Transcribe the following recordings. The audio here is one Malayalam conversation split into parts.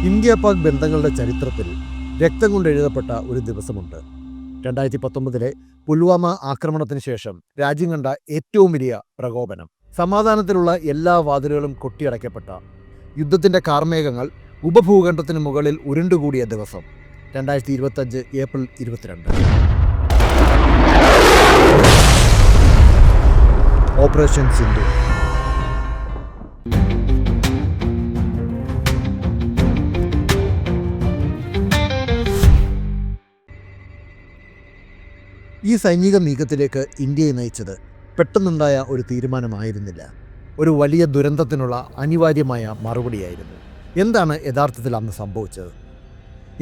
ഇന്ത്യ പാക് ബന്ധങ്ങളുടെ ചരിത്രത്തിൽ രക്തം കൊണ്ട് എഴുതപ്പെട്ട ഒരു ദിവസമുണ്ട്. 2019 പുൽവാമ ആക്രമണത്തിന് ശേഷം രാജ്യം കണ്ട ഏറ്റവും വലിയ പ്രകോപനം. സമാധാനത്തിലുള്ള എല്ലാ വാതിലുകളും കൊട്ടിയടയ്ക്കപ്പെട്ട യുദ്ധത്തിൻ്റെ കാർമേഘങ്ങൾ ഉപഭൂഖണ്ഡത്തിന് മുകളിൽ ഉരുണ്ടുകൂടിയ ദിവസം 2025 ഏപ്രിൽ 22. ഓപ്പറേഷൻ സിന്ധു. ഈ സൈനിക നീക്കത്തിലേക്ക് ഇന്ത്യയെ നയിച്ചത് പെട്ടെന്നുണ്ടായ ഒരു തീരുമാനമായിരുന്നില്ല. ഒരു വലിയ ദുരന്തത്തിനുള്ള അനിവാര്യമായ മറുപടിയായിരുന്നു. എന്താണ് യഥാർത്ഥത്തിൽ അന്ന് സംഭവിച്ചത്?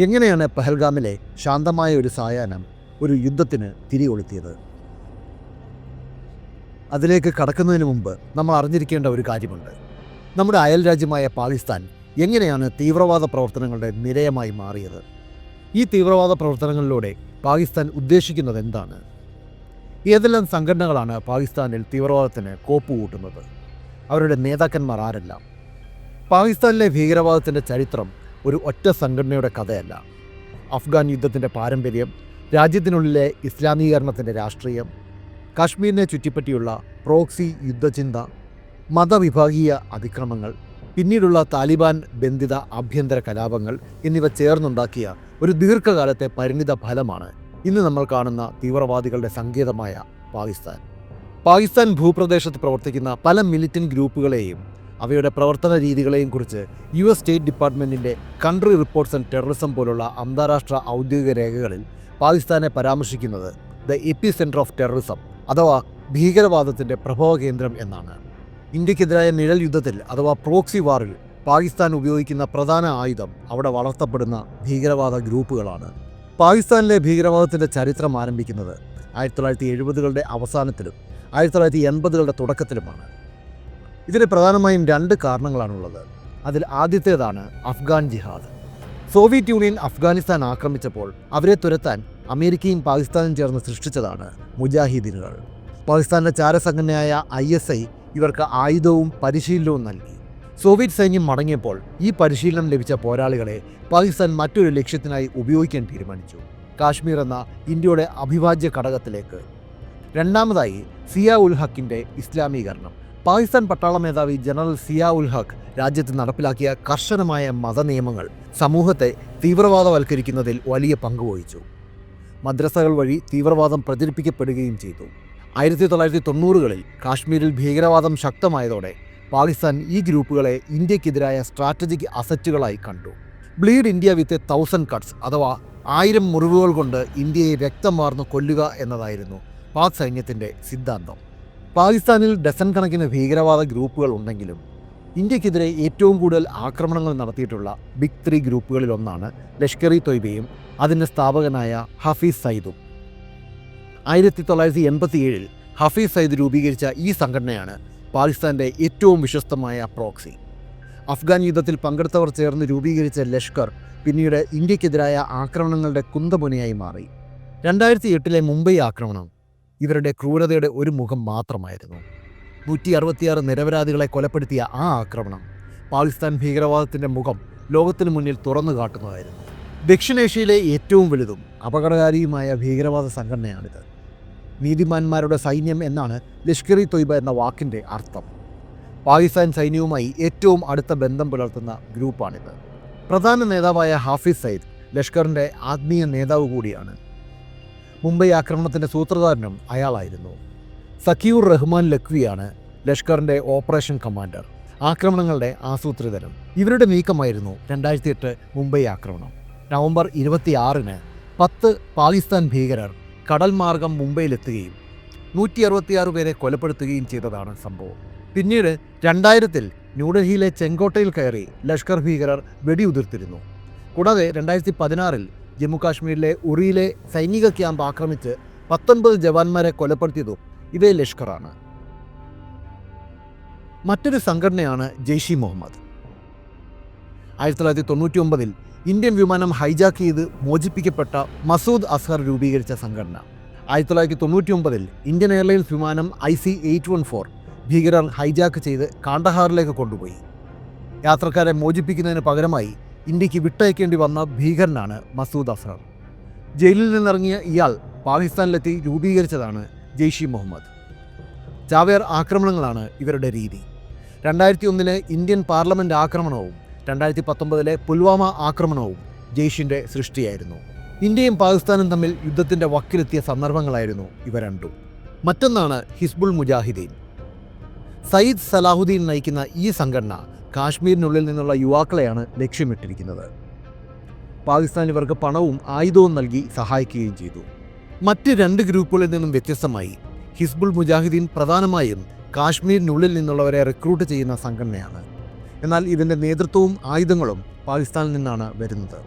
എങ്ങനെയാണ് പഹൽഗാമിലെ ശാന്തമായ ഒരു സായാഹ്നം ഒരു യുദ്ധത്തിന് തിരികൊളുത്തിയത്? അതിലേക്ക് കടക്കുന്നതിന് മുമ്പ് നമ്മൾ അറിഞ്ഞിരിക്കേണ്ട ഒരു കാര്യമുണ്ട്. നമ്മുടെ അയൽ രാജ്യമായ പാകിസ്ഥാൻ എങ്ങനെയാണ് തീവ്രവാദ പ്രവർത്തനങ്ങളുടെ നിരയമായി മാറിയത്? ഈ തീവ്രവാദ പ്രവർത്തനങ്ങളിലൂടെ പാകിസ്ഥാൻ ഉദ്ദേശിക്കുന്നത് എന്താണ്? ഏതെല്ലാം സംഘടനകളാണ് പാകിസ്ഥാനിൽ തീവ്രവാദത്തിന് കോപ്പുകൂട്ടുന്നത്? അവരുടെ നേതാക്കന്മാർ ആരെല്ലാം? പാകിസ്ഥാനിലെ ഭീകരവാദത്തിൻ്റെ ചരിത്രം ഒരു ഒറ്റ സംഘടനയുടെ കഥയല്ല. അഫ്ഗാൻ യുദ്ധത്തിൻ്റെ പാരമ്പര്യം, രാജ്യത്തിനുള്ളിലെ ഇസ്ലാമീകരണത്തിൻ്റെ രാഷ്ട്രീയം, കാശ്മീരിനെ ചുറ്റിപ്പറ്റിയുള്ള പ്രോക്സി യുദ്ധചിന്ത, മതവിഭാഗീയ അതിക്രമങ്ങൾ, പിന്നീടുള്ള താലിബാൻ ബന്ധിത ആഭ്യന്തര കലാപങ്ങൾ എന്നിവ ചേർന്നുണ്ടാക്കിയ ഒരു ദീർഘകാലത്തെ പരിണിത ഫലമാണ് ഇന്ന് നമ്മൾ കാണുന്ന തീവ്രവാദികളുടെ സങ്കേതമായ പാകിസ്ഥാൻ. പാകിസ്ഥാൻ ഭൂപ്രദേശത്ത് പ്രവർത്തിക്കുന്ന പല മിലിറ്റന്റ് ഗ്രൂപ്പുകളെയും അവയുടെ പ്രവർത്തന രീതികളെയും കുറിച്ച് US സ്റ്റേറ്റ് ഡിപ്പാർട്ട്മെൻറ്റിൻ്റെ കൺട്രി റിപ്പോർട്ട്സ് ആൻഡ് ടെററിസം പോലുള്ള അന്താരാഷ്ട്ര ഔദ്യോഗിക രേഖകളിൽ പാകിസ്ഥാനെ പരാമർശിക്കുന്നത് the epicenter of terrorism അഥവാ ഭീകരവാദത്തിൻ്റെ പ്രഭവ കേന്ദ്രം എന്നാണ്. ഇന്ത്യക്കെതിരായ നിഴൽ യുദ്ധത്തിൽ അഥവാ പ്രോക്സി വാറിൽ പാകിസ്ഥാൻ ഉപയോഗിക്കുന്ന പ്രധാന ആയുധം അവിടെ വളർത്തപ്പെടുന്ന ഭീകരവാദ ഗ്രൂപ്പുകളാണ്. പാകിസ്ഥാനിലെ ഭീകരവാദത്തിൻ്റെ ചരിത്രം ആരംഭിക്കുന്നത് 1970കളുടെ അവസാനത്തിലും 1980കളുടെ തുടക്കത്തിലുമാണ്. ഇതിന് പ്രധാനമായും 2 കാരണങ്ങളാണുള്ളത്. അതിൽ ആദ്യത്തേതാണ് അഫ്ഗാൻ ജിഹാദ്. സോവിയറ്റ് യൂണിയൻ അഫ്ഗാനിസ്ഥാൻ ആക്രമിച്ചപ്പോൾ അവരെ തുരത്താൻ അമേരിക്കയും പാകിസ്ഥാനും ചേർന്ന് സൃഷ്ടിച്ചതാണ് മുജാഹിദീനുകൾ. പാകിസ്ഥാനിലെ ചാരസംഘടനയായ ISI ഇവർക്ക് ആയുധവും പരിശീലനവും നൽകി. സോവിയറ്റ് സൈന്യം മടങ്ങിയപ്പോൾ ഈ പരിശീലനം ലഭിച്ച പോരാളികളെ പാകിസ്ഥാൻ മറ്റൊരു ലക്ഷ്യത്തിനായി ഉപയോഗിക്കാൻ തീരുമാനിച്ചു: കാശ്മീർ എന്ന ഇന്ത്യയുടെ അവിഭാജ്യ ഘടകത്തിലേക്ക്. രണ്ടാമതായി സിയാ ഉൽ ഹക്കിൻ്റെ ഇസ്ലാമീകരണം. പാകിസ്ഥാൻ പട്ടാള മേധാവി ജനറൽ സിയാ ഉൽ ഹക്ക് രാജ്യത്ത് നടപ്പിലാക്കിയ കർശനമായ മതനിയമങ്ങൾ സമൂഹത്തെ തീവ്രവാദവൽക്കരിക്കുന്നതിൽ വലിയ പങ്കുവഹിച്ചു. മദ്രസകൾ വഴി തീവ്രവാദം പ്രചരിപ്പിക്കപ്പെടുകയും ചെയ്തു. 1990കളിൽ കാശ്മീരിൽ ഭീകരവാദം ശക്തമായതോടെ പാകിസ്ഥാൻ ഈ ഗ്രൂപ്പുകളെ ഇന്ത്യക്കെതിരായ സ്ട്രാറ്റജിക് അസറ്റുകളായി കണ്ടു. ബ്ലീഡ് ഇന്ത്യ വിത്ത് 1000 കട്ട്സ് അഥവാ 1000 മുറിവുകൾ കൊണ്ട് ഇന്ത്യയെ രക്തം വാർന്ന് കൊല്ലുക എന്നതായിരുന്നു പാക് സൈന്യത്തിൻ്റെ സിദ്ധാന്തം. പാകിസ്ഥാനിൽ ഡസൻ കണക്കിന് ഭീകരവാദ ഗ്രൂപ്പുകൾ ഉണ്ടെങ്കിലും ഇന്ത്യക്കെതിരെ ഏറ്റവും കൂടുതൽ ആക്രമണങ്ങൾ നടത്തിയിട്ടുള്ള ബിഗ് 3 ഗ്രൂപ്പുകളിലൊന്നാണ് ലഷ്കർ-ഇ-തോയ്ബയും അതിൻ്റെ സ്ഥാപകനായ ഹഫീസ് സയ്യിദും. 1987 ഹഫീസ് സയ്യിദ് രൂപീകരിച്ച ഈ സംഘടനയാണ് പാകിസ്ഥാൻ്റെ ഏറ്റവും വിശ്വസ്തമായ പ്രോക്സി. അഫ്ഗാൻ യുദ്ധത്തിൽ പങ്കെടുത്തവർ ചേർന്ന് രൂപീകരിച്ച ലഷ്കർ പിന്നീട് ഇന്ത്യക്കെതിരായ ആക്രമണങ്ങളുടെ കുന്തമുനയായി മാറി. 2008 മുംബൈ ആക്രമണം ഇവരുടെ ക്രൂരതയുടെ ഒരു മുഖം മാത്രമായിരുന്നു. 166 നിരപരാധികളെ കൊലപ്പെടുത്തിയ ആ ആക്രമണം പാകിസ്ഥാൻ ഭീകരവാദത്തിൻ്റെ മുഖം ലോകത്തിന് മുന്നിൽ തുറന്നു കാട്ടുന്നതായിരുന്നു. ദക്ഷിണേഷ്യയിലെ ഏറ്റവും വലുതും അപകടകാരിയുമായ ഭീകരവാദ സംഘടനയാണിത്. നീതിമാന്മാരുടെ സൈന്യം എന്നാണ് ലഷ്കർ-ഇ-തോയ്ബ എന്ന വാക്കിൻ്റെ അർത്ഥം. പാകിസ്ഥാൻ സൈന്യവുമായി ഏറ്റവും അടുത്ത ബന്ധം പുലർത്തുന്ന ഗ്രൂപ്പാണിത്. പ്രധാന നേതാവായ ഹാഫിസ് സയ്യിദ് ലഷ്കറിൻ്റെ ആത്മീയ നേതാവ് കൂടിയാണ്. മുംബൈ ആക്രമണത്തിൻ്റെ സൂത്രധാരനും അയാളായിരുന്നു. സഖിയുർ റഹ്മാൻ ലഖ്വിയാണ് ലഷ്കറിൻ്റെ ഓപ്പറേഷൻ കമാൻഡർ, ആക്രമണങ്ങളുടെ ആസൂത്രിതനും. ഇവരുടെ നീക്കമായിരുന്നു 2008 മുംബൈ ആക്രമണം. നവംബർ 26-ന് 10 പാകിസ്ഥാൻ ഭീകരർ കടൽ മാർഗം മുംബൈയിലെത്തുകയും 166 പേരെ കൊലപ്പെടുത്തുകയും ചെയ്തതാണ് സംഭവം. പിന്നീട് 2000-ൽ ന്യൂഡൽഹിയിലെ ചെങ്കോട്ടയിൽ കയറി ലഷ്കർ ഭീകരർ വെടിയുതിർത്തിരുന്നു. കൂടാതെ 2016-ൽ ജമ്മു കാശ്മീരിലെ ഉറിയിലെ സൈനിക ക്യാമ്പ് ആക്രമിച്ച് 19 ജവാന്മാരെ കൊലപ്പെടുത്തിയതും ഇതേ ലഷ്കറാണ്. മറ്റൊരു സംഘടനയാണ് ജെയ്ഷ് ഇ മുഹമ്മദ്. 1999-ൽ ഇന്ത്യൻ വിമാനം ഹൈജാക്ക് ചെയ്ത് മോചിപ്പിക്കപ്പെട്ട മസൂദ് അസ്ഹർ രൂപീകരിച്ച സംഘടന. 1999-ൽ ഇന്ത്യൻ എയർലൈൻസ് വിമാനം IC-814 ഭീകരർ ഹൈജാക്ക് ചെയ്ത് കാണ്ഡഹാറിലേക്ക് കൊണ്ടുപോയി. യാത്രക്കാരെ മോചിപ്പിക്കുന്നതിന് പകരമായി ഇന്ത്യക്ക് വിട്ടയക്കേണ്ടി വന്ന ഭീകരനാണ് മസൂദ് അസർ. ജയിലിൽ നിന്നിറങ്ങിയ ഇയാൾ പാകിസ്ഥാനിലെത്തി രൂപീകരിച്ചതാണ് ജെയ്ഷ് ഇ മുഹമ്മദ്. ചാവേർ ആക്രമണങ്ങളാണ് ഇവരുടെ രീതി. 2001 ഇന്ത്യൻ പാർലമെൻറ്റ് ആക്രമണവും 2019 പുൽവാമ ആക്രമണവും ജെയ്ഷിൻ്റെ സൃഷ്ടിയായിരുന്നു. ഇന്ത്യയും പാകിസ്ഥാനും തമ്മിൽ യുദ്ധത്തിൻ്റെ വക്കിലെത്തിയ സന്ദർഭങ്ങളായിരുന്നു ഇവ രണ്ടും. മറ്റൊന്നാണ് ഹിസ്ബുൾ മുജാഹിദീൻ. സയ്യിദ് സലാഹുദ്ദീൻ നയിക്കുന്ന ഈ സംഘടന കാശ്മീരിനുള്ളിൽ നിന്നുള്ള യുവാക്കളെയാണ് ലക്ഷ്യമിട്ടിരിക്കുന്നത്. പാകിസ്ഥാൻ ഇവർക്ക് പണവും ആയുധവും നൽകി സഹായിക്കുകയും ചെയ്തു. മറ്റ് 2 ഗ്രൂപ്പുകളിൽ നിന്നും വ്യത്യസ്തമായി ഹിസ്ബുൾ മുജാഹിദീൻ പ്രധാനമായും കാശ്മീരിനുള്ളിൽ നിന്നുള്ളവരെ റിക്രൂട്ട് ചെയ്യുന്ന സംഘടനയാണ്. എന്നാൽ ഇതിൻ്റെ നേതൃത്വവും ആയുധങ്ങളും പാകിസ്ഥാനിൽ നിന്നാണ് വരുന്നത്.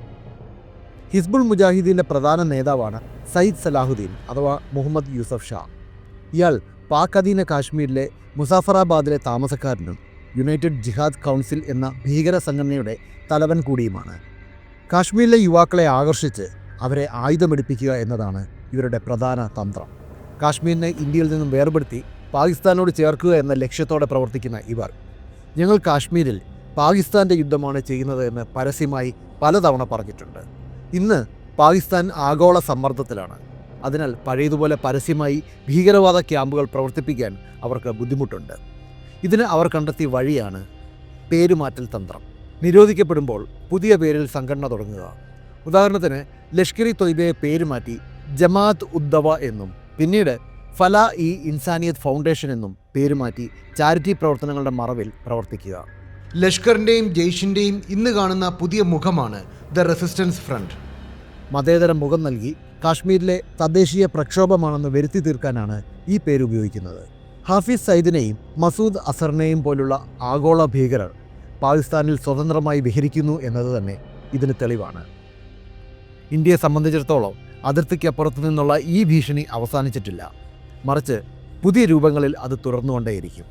ഹിസ്ബുൾ മുജാഹിദീൻ്റെ പ്രധാന നേതാവാണ് സയ്യിദ് സലാഹുദ്ദീൻ അഥവാ മുഹമ്മദ് യൂസഫ് ഷാ. ഇയാൾ പാക് അധീന കാശ്മീരിലെ മുസാഫറാബാദിലെ താമസക്കാരനും യുണൈറ്റഡ് ജിഹാദ് കൗൺസിൽ എന്ന ഭീകര സംഘടനയുടെ തലവൻ കൂടിയുമാണ്. കാശ്മീരിലെ യുവാക്കളെ ആകർഷിച്ച് അവരെ ആയുധമെടുപ്പിക്കുക എന്നതാണ് ഇവരുടെ പ്രധാന തന്ത്രം. കാശ്മീരിനെ ഇന്ത്യയിൽ നിന്നും വേർപെടുത്തി പാകിസ്ഥാനോട് ചേർക്കുക എന്ന ലക്ഷ്യത്തോടെ പ്രവർത്തിക്കുന്ന ഇവർ ഞങ്ങൾ കാശ്മീരിൽ പാകിസ്ഥാൻ്റെ യുദ്ധമാണ് ചെയ്യുന്നത് എന്ന് പരസ്യമായി പലതവണ പറഞ്ഞിട്ടുണ്ട്. ഇന്ന് പാകിസ്ഥാൻ ആഗോള സമ്മർദ്ദത്തിലാണ്. അതിനാൽ പഴയതുപോലെ പരസ്യമായി ഭീകരവാദ ക്യാമ്പുകൾ പ്രവർത്തിപ്പിക്കാൻ അവർക്ക് ബുദ്ധിമുട്ടുണ്ട്. ഇതിന് അവർ കണ്ടെത്തിയ വഴിയാണ് പേരുമാറ്റൽ തന്ത്രം. നിരോധിക്കപ്പെടുമ്പോൾ പുതിയ പേരിൽ സംഘടന തുടങ്ങുക. ഉദാഹരണത്തിന് ലഷ്കർ ഇ തൊയ്ബയെ പേരുമാറ്റി ജമാഅത്ത് ഉദ്ദവ എന്നും പിന്നീട് ഫലാ ഇ ഇൻസാനിയത്ത് ഫൗണ്ടേഷൻ എന്നും പേരുമാറ്റി ചാരിറ്റി പ്രവർത്തനങ്ങളുടെ മറവിൽ പ്രവർത്തിക്കുക. ലഷ്കറിൻ്റെയും ജെയ്ഷിൻ്റെയും ഇന്ന് കാണുന്ന പുതിയ മുഖമാണ് ദ റെസിസ്റ്റൻസ് ഫ്രണ്ട്. മതേതര മുഖം നൽകി കാശ്മീരിലെ തദ്ദേശീയ പ്രക്ഷോഭമാണെന്ന് വരുത്തി തീർക്കാനാണ് ഈ പേരുപയോഗിക്കുന്നത്. ഹാഫിസ് സയ്യിദിനെയും മസൂദ് അസറിനെയും പോലുള്ള ആഗോള ഭീകരർ പാകിസ്ഥാനിൽ സ്വതന്ത്രമായി വിഹരിക്കുന്നു എന്നത് തന്നെ ഇതിന് തെളിവാണ്. ഇന്ത്യയെ സംബന്ധിച്ചിടത്തോളം അതിർത്തിക്കപ്പുറത്തു നിന്നുള്ള ഈ ഭീഷണി അവസാനിച്ചിട്ടില്ല. മറിച്ച് പുതിയ രൂപങ്ങളിൽ അത് തുടർന്നുകൊണ്ടേയിരിക്കും.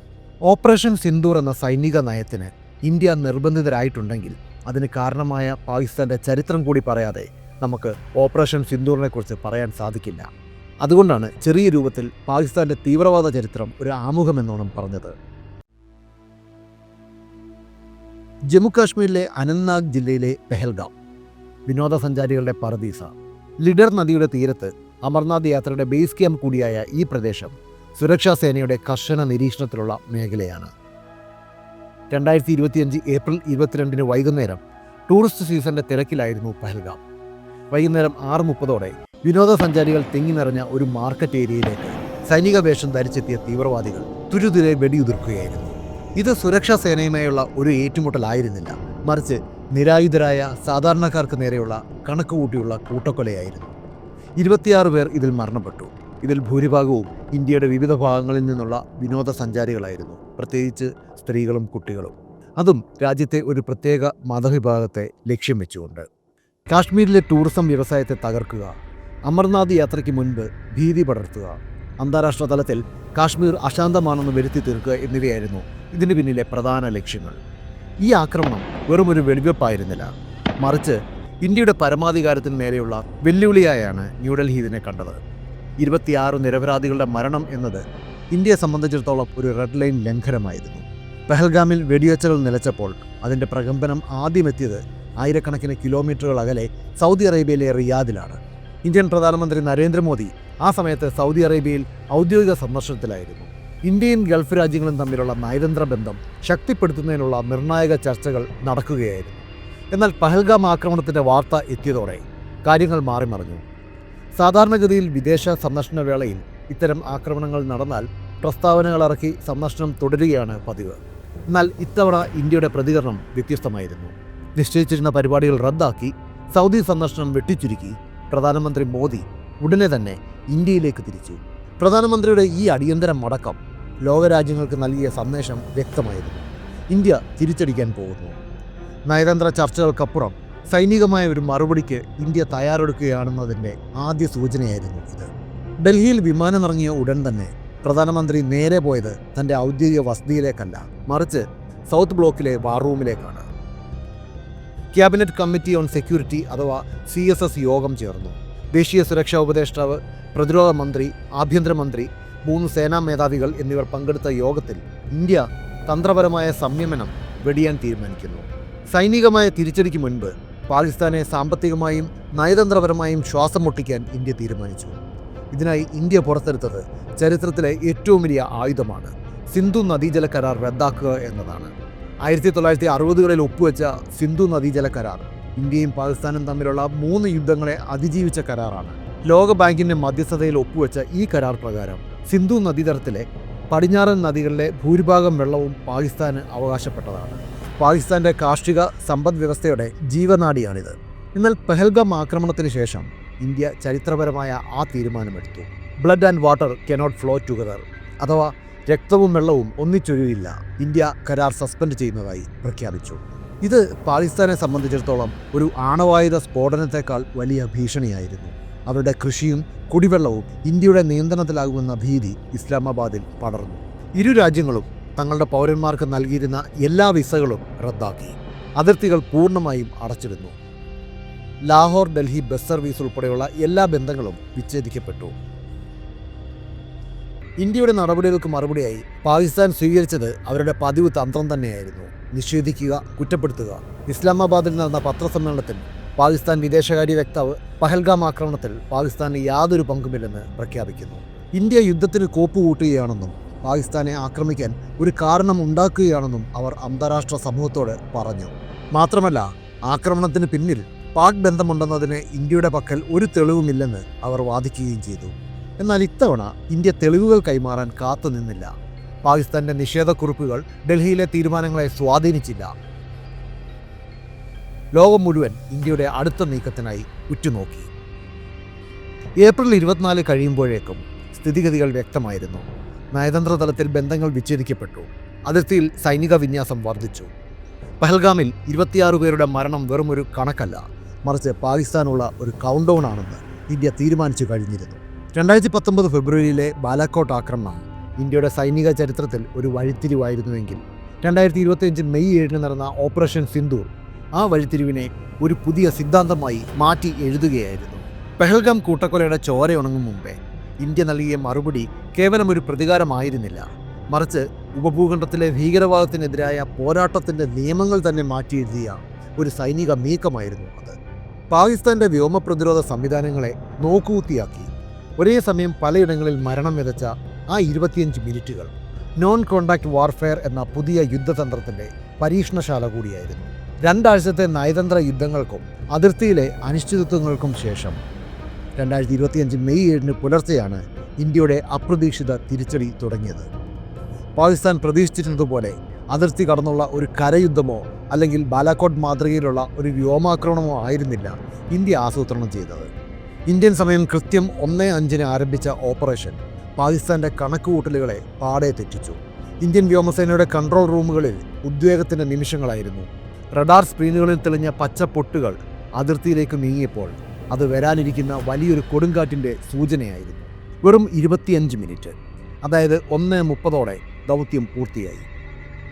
ഓപ്പറേഷൻ സിന്ദൂർ എന്ന സൈനിക നയത്തിന് ഇന്ത്യ നിർബന്ധിതരായിട്ടുണ്ടെങ്കിൽ അതിന് കാരണമായ പാകിസ്ഥാൻ്റെ ചരിത്രം കൂടി പറയാതെ നമുക്ക് ഓപ്പറേഷൻ സിന്ദൂറിനെക്കുറിച്ച് പറയാൻ സാധിക്കില്ല. അതുകൊണ്ടാണ് ചെറിയ രൂപത്തിൽ പാകിസ്ഥാൻ്റെ തീവ്രവാദ ചരിത്രം ഒരു ആമുഖമെന്നോണം പറഞ്ഞത്. ജമ്മു കാശ്മീരിലെ അനന്ത്നാഗ് ജില്ലയിലെ പെഹൽഗാം വിനോദസഞ്ചാരികളുടെ പറദീസ. ലിഡർ നദിയുടെ തീരത്ത് അമർനാഥ് യാത്രയുടെ ബേസ് ക്യാമ്പ് കൂടിയായ ഈ പ്രദേശം സുരക്ഷാ സേനയുടെ കർശന നിരീക്ഷണത്തിലുള്ള മേഖലയാണ്. 2025 ഏപ്രിൽ 22 വൈകുന്നേരം ടൂറിസ്റ്റ് സീസണിൻ്റെ തിരക്കിലായിരുന്നു പെഹൽഗാം. വൈകുന്നേരം 6:30 വിനോദസഞ്ചാരികൾ തിങ്ങി നിറഞ്ഞ ഒരു മാർക്കറ്റ് ഏരിയയിലേക്ക് സൈനിക വേഷം ധരിച്ചെത്തിയ തീവ്രവാദികൾ തുരുതുരെ വെടിയുതിർക്കുകയായിരുന്നു. ഇത് സുരക്ഷാ സേനയുമായുള്ള ഒരു ഏറ്റുമുട്ടലായിരുന്നില്ല, മറിച്ച് നിരായുധരായ സാധാരണക്കാർക്ക് നേരെയുള്ള കണക്കുകൂട്ടിയുള്ള കൂട്ടക്കൊലയായിരുന്നു. 26 പേർ ഇതിൽ മരണപ്പെട്ടു. ഇതിൽ ഭൂരിഭാഗവും ഇന്ത്യയുടെ വിവിധ ഭാഗങ്ങളിൽ നിന്നുള്ള വിനോദസഞ്ചാരികളായിരുന്നു, പ്രത്യേകിച്ച് സ്ത്രീകളും കുട്ടികളും. അതും രാജ്യത്തെ ഒരു പ്രത്യേക മതവിഭാഗത്തെ ലക്ഷ്യം വെച്ചുകൊണ്ട്. കാശ്മീരിലെ ടൂറിസം വ്യവസായത്തെ തകർക്കുക, അമർനാഥ് യാത്രയ്ക്ക് മുൻപ് ഭീതി പടർത്തുക, അന്താരാഷ്ട്ര തലത്തിൽ കാശ്മീർ അശാന്തമാണെന്ന് വരുത്തി തീർക്കുക എന്നിവയായിരുന്നു ഇതിന് പിന്നിലെ പ്രധാന ലക്ഷ്യങ്ങൾ. ഈ ആക്രമണം വെറുമൊരു വെടിവെപ്പായിരുന്നില്ല, മറിച്ച് ഇന്ത്യയുടെ പരമാധികാരത്തിന് മേലെയുള്ള വെല്ലുവിളിയായാണ് ന്യൂഡൽഹി ഇതിനെ കണ്ടത്. 26 നിരപരാധികളുടെ മരണം എന്നത് ഇന്ത്യയെ സംബന്ധിച്ചിടത്തോളം ഒരു റെഡ് ലൈൻ ലംഘനമായിരുന്നു. പെഹൽഗാമിൽ വെടിവെച്ചകൾ നിലച്ചപ്പോൾ അതിൻ്റെ പ്രകമ്പനം ആദ്യമെത്തിയത് ആയിരക്കണക്കിന് കിലോമീറ്ററുകൾ അകലെ സൗദി അറേബ്യയിലെ റിയാദിലാണ്. ഇന്ത്യൻ പ്രധാനമന്ത്രി നരേന്ദ്രമോദി ആ സമയത്ത് സൗദി അറേബ്യയിൽ ഔദ്യോഗിക സന്ദർശനത്തിലായിരുന്നു. ഇന്ത്യയും ഗൾഫ് രാജ്യങ്ങളും തമ്മിലുള്ള നയതന്ത്ര ബന്ധം ശക്തിപ്പെടുത്തുന്നതിനുള്ള നിർണായക ചർച്ചകൾ നടക്കുകയായിരുന്നു. എന്നാൽ പഹൽഗാം ആക്രമണത്തിൻ്റെ വാർത്ത എത്തിയതോടെ കാര്യങ്ങൾ മാറിമറിഞ്ഞു. സാധാരണഗതിയിൽ വിദേശ സന്ദർശന വേളയിൽ ഇത്തരം ആക്രമണങ്ങൾ നടന്നാൽ പ്രസ്താവനകൾ ഇറക്കി സന്ദർശനം തുടരുകയാണ് പതിവ്. എന്നാൽ ഇത്തവണ ഇന്ത്യയുടെ പ്രതികരണം വ്യത്യസ്തമായിരുന്നു. നിശ്ചയിച്ചിരുന്ന പരിപാടികൾ റദ്ദാക്കി സൗദി സന്ദർശനം വെട്ടിച്ചുരുക്കി പ്രധാനമന്ത്രി മോദി ഉടനെ തന്നെ ഇന്ത്യയിലേക്ക് തിരിച്ചു. പ്രധാനമന്ത്രിയുടെ ഈ അടിയന്തര മടക്കം ലോകരാജ്യങ്ങൾക്ക് നൽകിയ സന്ദേശം വ്യക്തമായിരുന്നു. ഇന്ത്യ തിരിച്ചടിക്കാൻ പോകുന്നു. നയതന്ത്ര ചർച്ചകൾക്കപ്പുറം സൈനികമായ ഒരു മറുപടിക്ക് ഇന്ത്യ തയ്യാറെടുക്കുകയാണെന്നതിൻ്റെ ആദ്യ സൂചനയായിരുന്നു ഇത്. ഡൽഹിയിൽ വിമാനമിറങ്ങിയ ഉടൻ തന്നെ പ്രധാനമന്ത്രി നേരെ പോയത് തൻ്റെ ഔദ്യോഗിക വസതിയിലേക്കല്ല, മറിച്ച് സൗത്ത് ബ്ലോക്കിലെ വാർ റൂമിലേക്കാണ്. ക്യാബിനറ്റ് കമ്മിറ്റി ഓൺ സെക്യൂരിറ്റി അഥവാ CSS യോഗം ചേർന്നു. ദേശീയ സുരക്ഷാ ഉപദേഷ്ടാവ്, പ്രതിരോധ മന്ത്രി, ആഭ്യന്തരമന്ത്രി, 3 സേനാ മേധാവികൾ എന്നിവർ പങ്കെടുത്ത യോഗത്തിൽ ഇന്ത്യ തന്ത്രപരമായ സംയമനം വെടിയാൻ തീരുമാനിക്കുന്നു. സൈനികമായ തിരിച്ചടിക്ക് മുൻപ് പാകിസ്ഥാനെ സാമ്പത്തികമായും നയതന്ത്രപരമായും ശ്വാസം മുട്ടിക്കാൻ ഇന്ത്യ തീരുമാനിച്ചു. ഇതിനായി ഇന്ത്യ പുറത്തെടുത്തത് ചരിത്രത്തിലെ ഏറ്റവും വലിയ ആയുധമാണ് സിന്ധു നദീജല കരാർ റദ്ദാക്കുക എന്നതാണ്. 1960കളിൽ ഒപ്പുവെച്ച സിന്ധു നദീജല കരാർ ഇന്ത്യയും പാകിസ്ഥാനും തമ്മിലുള്ള 3 യുദ്ധങ്ങളെ അതിജീവിച്ച കരാറാണ്. ലോക ബാങ്കിന്റെ മധ്യസ്ഥതയിൽ ഒപ്പുവെച്ച ഈ കരാർ പ്രകാരം സിന്ധു നദീതടത്തിലെ പടിഞ്ഞാറൻ നദികളിലെ ഭൂരിഭാഗം വെള്ളവും പാകിസ്ഥാന് അവകാശപ്പെട്ടതാണ്. പാകിസ്ഥാന്റെ കാർഷിക സമ്പദ് വ്യവസ്ഥയുടെ ജീവനാഡിയാണിത്. എന്നാൽ പെഹൽഗാം ആക്രമണത്തിന് ശേഷം ഇന്ത്യ ചരിത്രപരമായ ആ തീരുമാനമെടുത്തു. Blood and water cannot flow together, അഥവാ രക്തവും വെള്ളവും ഒന്നിച്ചൊഴുകില്ല. ഇന്ത്യ കരാർ സസ്പെൻഡ് ചെയ്യുന്നതായി പ്രഖ്യാപിച്ചു. ഇത് പാകിസ്ഥാനെ സംബന്ധിച്ചിടത്തോളം ഒരു ആണവായുധ സ്ഫോടനത്തെക്കാൾ വലിയ ഭീഷണിയായിരുന്നു. അവരുടെ കൃഷിയും കുടിവെള്ളവും ഇന്ത്യയുടെ നിയന്ത്രണത്തിലാകുമെന്ന ഭീതി ഇസ്ലാമാബാദിൽ പടർന്നു. ഇരു രാജ്യങ്ങളും തങ്ങളുടെ പൗരന്മാർക്ക് നൽകിയിരുന്ന എല്ലാ വിസകളും റദ്ദാക്കി. അതിർത്തികൾ പൂർണ്ണമായും അടച്ചിരുന്നു. ലാഹോർ ഡൽഹി ബസ് സർവീസ് ഉൾപ്പെടെയുള്ള എല്ലാ ബന്ധങ്ങളും വിച്ഛേദിക്കപ്പെട്ടു. ഇന്ത്യയുടെ നടപടികൾക്ക് മറുപടിയായി പാകിസ്ഥാൻ സ്വീകരിച്ചത് അവരുടെ പതിവ് തന്ത്രം തന്നെയായിരുന്നു: നിഷേധിക്കുക, കുറ്റപ്പെടുത്തുക. ഇസ്ലാമാബാദിൽ നടന്ന പത്രസമ്മേളനത്തിൽ പാകിസ്ഥാൻ വിദേശകാര്യ വക്താവ് പഹൽഗാം ആക്രമണത്തിൽ പാകിസ്ഥാന് യാതൊരു പങ്കുമില്ലെന്ന് പ്രഖ്യാപിക്കുന്നു. ഇന്ത്യ യുദ്ധത്തിന് കോപ്പുകൂട്ടുകയാണെന്നും പാകിസ്ഥാനെ ആക്രമിക്കാൻ ഒരു കാരണം ഉണ്ടാക്കുകയാണെന്നും അവർ അന്താരാഷ്ട്ര സമൂഹത്തോട് പറഞ്ഞു. മാത്രമല്ല, ആക്രമണത്തിന് പിന്നിൽ പാക് ബന്ധമുണ്ടെന്നതിന് ഇന്ത്യയുടെ പക്കൽ ഒരു തെളിവുമില്ലെന്ന് അവർ വാദിക്കുകയും ചെയ്തു. എന്നാൽ ഇത്തവണ ഇന്ത്യ തെളിവുകൾ കൈമാറാൻ കാത്തുനിന്നില്ല. പാകിസ്ഥാന്റെ നിഷേധക്കുറിപ്പുകൾ ഡൽഹിയിലെ തീരുമാനങ്ങളെ സ്വാധീനിച്ചില്ല. ലോകം മുഴുവൻ ഇന്ത്യയുടെ അടുത്ത നീക്കത്തിനായി ഉറ്റുനോക്കി. ഏപ്രിൽ 24 കഴിയുമ്പോഴേക്കും സ്ഥിതിഗതികൾ വ്യക്തമായിരുന്നു. നയതന്ത്ര തലത്തിൽ ബന്ധങ്ങൾ വിച്ഛേദിക്കപ്പെട്ടു. അതിർത്തിയിൽ സൈനിക വിന്യാസം വർദ്ധിച്ചു. പഹൽഗാമിൽ 26 പേരുടെ മരണം വെറുമൊരു കണക്കല്ല, മറിച്ച് പാകിസ്ഥാനുള്ള ഒരു കൗണ്ട് ഡൗൺ ആണെന്ന് ഇന്ത്യ തീരുമാനിച്ചു കഴിഞ്ഞിരുന്നു. 2019 ഫെബ്രുവരിയിലെ ബാലാക്കോട്ട് ആക്രമണം ഇന്ത്യയുടെ സൈനിക ചരിത്രത്തിൽ ഒരു വഴിത്തിരിവായിരുന്നുവെങ്കിൽ 2025 മെയ് 7 നടന്ന ഓപ്പറേഷൻ സിന്ദൂർ ആ വഴിത്തിരിവിനെ ഒരു പുതിയ സിദ്ധാന്തമായി മാറ്റി എഴുതുകയായിരുന്നു. പെഹൽഗാം കൂട്ടക്കൊലയുടെ ചോരയുണങ്ങും മുമ്പേ ഇന്ത്യ നൽകിയ മറുപടി കേവലം ഒരു പ്രതികാരമായിരുന്നില്ല, മറിച്ച് ഉപഭൂഖണ്ഡത്തിലെ ഭീകരവാദത്തിനെതിരായ പോരാട്ടത്തിൻ്റെ നിയമങ്ങൾ തന്നെ മാറ്റിയെഴുതിയ ഒരു സൈനിക നീക്കമായിരുന്നു അത്. പാകിസ്ഥാന്റെ വ്യോമ പ്രതിരോധ സംവിധാനങ്ങളെ നോക്കുകുത്തിയാക്കി. ഒരേ സമയം പലയിടങ്ങളിൽ മരണം വിതച്ച ആ 25 മിനിറ്റുകൾ നോൺ കോണ്ടാക്ട് വാർഫെയർ എന്ന പുതിയ യുദ്ധതന്ത്രത്തിൻ്റെ പരീക്ഷണശാല കൂടിയായിരുന്നു. 2 ആഴ്ചത്തെ നയതന്ത്ര യുദ്ധങ്ങൾക്കും അതിർത്തിയിലെ അനിശ്ചിതത്വങ്ങൾക്കും ശേഷം 2025 മെയ് 7 പുലർച്ചെയാണ് ഇന്ത്യയുടെ അപ്രതീക്ഷിത തിരിച്ചടി തുടങ്ങിയത്. പാകിസ്ഥാൻ പ്രതീക്ഷിച്ചിരുന്നതുപോലെ അതിർത്തി കടന്നുള്ള ഒരു കരയുദ്ധമോ അല്ലെങ്കിൽ ബാലാക്കോട്ട് മാതൃകയിലുള്ള ഒരു വ്യോമാക്രമണമോ ആയിരുന്നില്ല ഇന്ത്യ ആസൂത്രണം ചെയ്തത്. ഇന്ത്യൻ സമയം കൃത്യം 1:05 ആരംഭിച്ച ഓപ്പറേഷൻ പാകിസ്ഥാന്റെ കണക്കുകൂട്ടലുകളെ പാടെ തെറ്റിച്ചു. ഇന്ത്യൻ വ്യോമസേനയുടെ കൺട്രോൾ റൂമുകളിൽ ഉദ്വേഗത്തിൻ്റെ നിമിഷങ്ങളായിരുന്നു. റഡാർ സ്ക്രീനുകളിൽ തെളിഞ്ഞ പച്ച പൊട്ടുകൾ അതിർത്തിയിലേക്ക് നീങ്ങിയപ്പോൾ അത് വരാനിരിക്കുന്ന വലിയൊരു കൊടുങ്കാറ്റിൻ്റെ സൂചനയായിരുന്നു. വെറും 25 മിനിറ്റ്, അതായത് 1:30 ദൗത്യം പൂർത്തിയായി.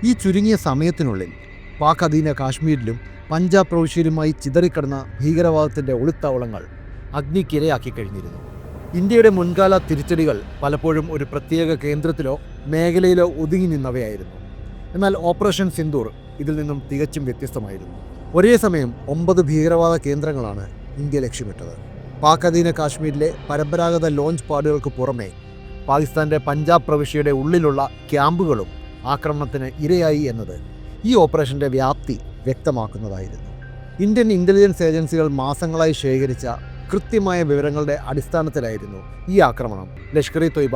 ഈ ചുരുങ്ങിയ സമയത്തിനുള്ളിൽ പാക് അധീന കാശ്മീരിലും പഞ്ചാബ് പ്രവിശ്യയിലുമായി ചിതറിക്കിടന്ന ഭീകരവാദത്തിൻ്റെ ഒളിത്താവളങ്ങൾ അഗ്നിക്കിരയാക്കി കഴിഞ്ഞിരുന്നു. ഇന്ത്യയുടെ മുൻകാല തിരിച്ചടികൾ പലപ്പോഴും ഒരു പ്രത്യേക കേന്ദ്രത്തിലോ മേഖലയിലോ ഒതുങ്ങി നിന്നവയായിരുന്നു. എന്നാൽ ഓപ്പറേഷൻ സിന്ദൂർ ഇതിൽ നിന്നും തികച്ചും വ്യത്യസ്തമായിരുന്നു. ഒരേ സമയം 9 ഭീകരവാദ കേന്ദ്രങ്ങളാണ് ഇന്ത്യ ലക്ഷ്യമിട്ടത്. പാക് അധീന കാശ്മീരിലെ പരമ്പരാഗത ലോഞ്ച് പാഡുകൾക്ക് പുറമെ പാകിസ്ഥാന്റെ പഞ്ചാബ് പ്രവിശ്യയുടെ ഉള്ളിലുള്ള ക്യാമ്പുകളും ആക്രമണത്തിന് ഇരയായി എന്നത് ഈ ഓപ്പറേഷൻ്റെ വ്യാപ്തി വ്യക്തമാക്കുന്നതായിരുന്നു. ഇന്ത്യൻ ഇൻ്റലിജൻസ് ഏജൻസികൾ മാസങ്ങളായി ശേഖരിച്ച കൃത്യമായ വിവരങ്ങളുടെ അടിസ്ഥാനത്തിലായിരുന്നു ഈ ആക്രമണം. ലഷ്കർ-ഇ തൊയ്ബ,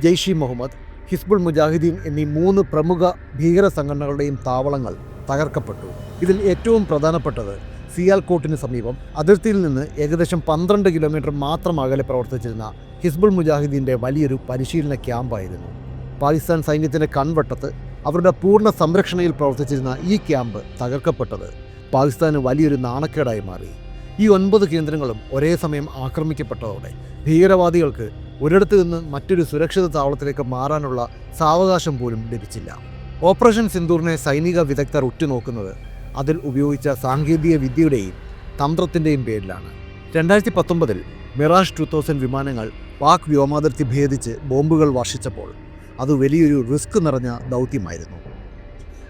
ജെയ്ഷ് ഇ മുഹമ്മദ്, ഹിസ്ബുൾ മുജാഹിദീൻ എന്നീ 3 പ്രമുഖ ഭീകര സംഘടനകളുടെയും താവളങ്ങൾ തകർക്കപ്പെട്ടു. ഇതിൽ ഏറ്റവും പ്രധാനപ്പെട്ടത് സിയാൽകോട്ടിന് സമീപം അതിർത്തിയിൽ നിന്ന് ഏകദേശം 12 കിലോമീറ്റർ മാത്രം അകലെ പ്രവർത്തിച്ചിരുന്ന ഹിസ്ബുൾ മുജാഹിദീൻ്റെ വലിയൊരു പരിശീലന ക്യാമ്പായിരുന്നു. പാകിസ്ഥാൻ സൈന്യത്തിൻ്റെ കൺവട്ടത്ത് അവരുടെ പൂർണ്ണ സംരക്ഷണയിൽ പ്രവർത്തിച്ചിരുന്ന ഈ ക്യാമ്പ് തകർക്കപ്പെട്ടത് പാകിസ്ഥാന് വലിയൊരു നാണക്കേടായി മാറി. ഈ 9 കേന്ദ്രങ്ങളും ഒരേ സമയം ആക്രമിക്കപ്പെട്ടതോടെ ഭീകരവാദികൾക്ക് ഒരിടത്തു നിന്ന് മറ്റൊരു സുരക്ഷിത താവളത്തിലേക്ക് മാറാനുള്ള സാവകാശം പോലും ലഭിച്ചില്ല. ഓപ്പറേഷൻ സിന്ദൂറിനെ സൈനിക വിദഗ്ധർ ഉറ്റുനോക്കുന്നത് അതിൽ ഉപയോഗിച്ച സാങ്കേതിക വിദ്യയുടെയും തന്ത്രത്തിൻ്റെയും പേരിലാണ്. 2019 മിറാഷ് 2000 വിമാനങ്ങൾ പാക് വ്യോമാതിർത്തി ഭേദിച്ച് ബോംബുകൾ വർഷിച്ചപ്പോൾ അത് വലിയൊരു റിസ്ക് നിറഞ്ഞ ദൗത്യമായിരുന്നു.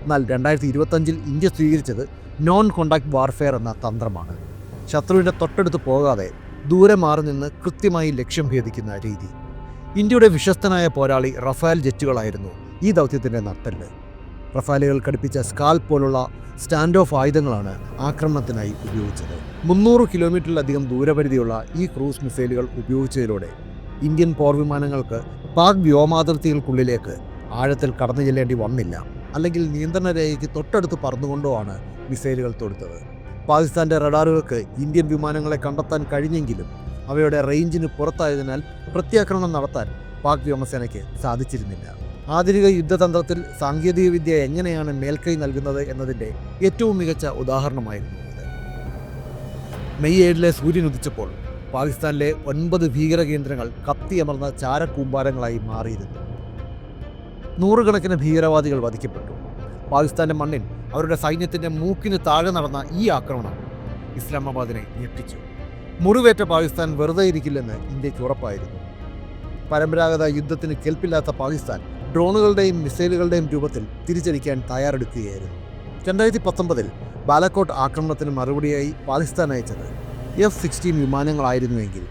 എന്നാൽ 2025 ഇന്ത്യ സ്വീകരിച്ചത് നോൺ കോണ്ടാക്ട് വാർഫെയർ എന്ന തന്ത്രമാണ്. ശത്രുവിൻ്റെ തൊട്ടടുത്ത് പോകാതെ ദൂരെ മാറി നിന്ന് കൃത്യമായി ലക്ഷ്യം ഭേദിക്കുന്ന രീതി. ഇന്ത്യയുടെ വിശ്വസ്തനായ പോരാളി റഫാൽ ജെറ്റുകളായിരുന്നു ഈ ദൗത്യത്തിൻ്റെ നട്ടെല്ല്. റഫാലുകൾ ഘടിപ്പിച്ച സ്കാൽ പോലുള്ള സ്റ്റാൻഡ് ഓഫ് ആയുധങ്ങളാണ് ആക്രമണത്തിനായി ഉപയോഗിച്ചത്. 300 കിലോമീറ്ററിലധികം ദൂരപരിധിയുള്ള ഈ ക്രൂസ് മിസൈലുകൾ ഉപയോഗിച്ചതിലൂടെ ഇന്ത്യൻ പോർവിമാനങ്ങൾക്ക് പാക് വ്യോമാതിർത്തികൾക്കുള്ളിലേക്ക് ആഴത്തിൽ കടന്നു ചെല്ലേണ്ടി വന്നില്ല. അല്ലെങ്കിൽ നിയന്ത്രണ രേഖയ്ക്ക് തൊട്ടടുത്ത് പറന്നുകൊണ്ടോ ആണ് മിസൈലുകൾ തൊടുത്തത്. പാകിസ്ഥാൻ്റെ റഡാറുകൾക്ക് ഇന്ത്യൻ വിമാനങ്ങളെ കണ്ടെത്താൻ കഴിഞ്ഞെങ്കിലും അവയുടെ റേഞ്ചിന് പുറത്തായതിനാൽ പ്രത്യാക്രമണം നടത്താൻ പാക് വ്യോമസേനയ്ക്ക് സാധിച്ചിരുന്നില്ല. ആധുനിക യുദ്ധതന്ത്രത്തിൽ സാങ്കേതികവിദ്യ എങ്ങനെയാണ് മേൽക്കൈ നൽകുന്നത് എന്നതിൻ്റെ ഏറ്റവും മികച്ച ഉദാഹരണമായിരുന്നു ഇത്. മെയ് 7 സൂര്യൻ ഉദിച്ചപ്പോൾ പാകിസ്ഥാനിലെ 9 ഭീകര കേന്ദ്രങ്ങൾ കത്തിയമർന്ന ചാരക്കൂമ്പാരങ്ങളായി മാറിയിരുന്നു. നൂറുകണക്കിന് ഭീകരവാദികൾ വധിക്കപ്പെട്ടു. പാകിസ്ഥാൻ്റെ മണ്ണിൽ അവരുടെ സൈന്യത്തിൻ്റെ മൂക്കിന് താഴെ നടന്ന ഈ ആക്രമണം ഇസ്ലാമാബാദിനെ ഞെട്ടിച്ചു. മുറിവേറ്റ പാകിസ്ഥാൻ വെറുതെ ഇരിക്കില്ലെന്ന് ഇന്ത്യക്ക് ഉറപ്പായിരുന്നു. പരമ്പരാഗത യുദ്ധത്തിന് കെൽപ്പില്ലാത്ത പാകിസ്ഥാൻ ഡ്രോണുകളുടെയും മിസൈലുകളുടെയും രൂപത്തിൽ തിരിച്ചടിക്കാൻ തയ്യാറെടുക്കുകയായിരുന്നു. 2019 ബാലക്കോട്ട് ആക്രമണത്തിന് മറുപടിയായി പാകിസ്ഥാൻ അയച്ചത് F-16 വിമാനങ്ങളായിരുന്നുവെങ്കിൽ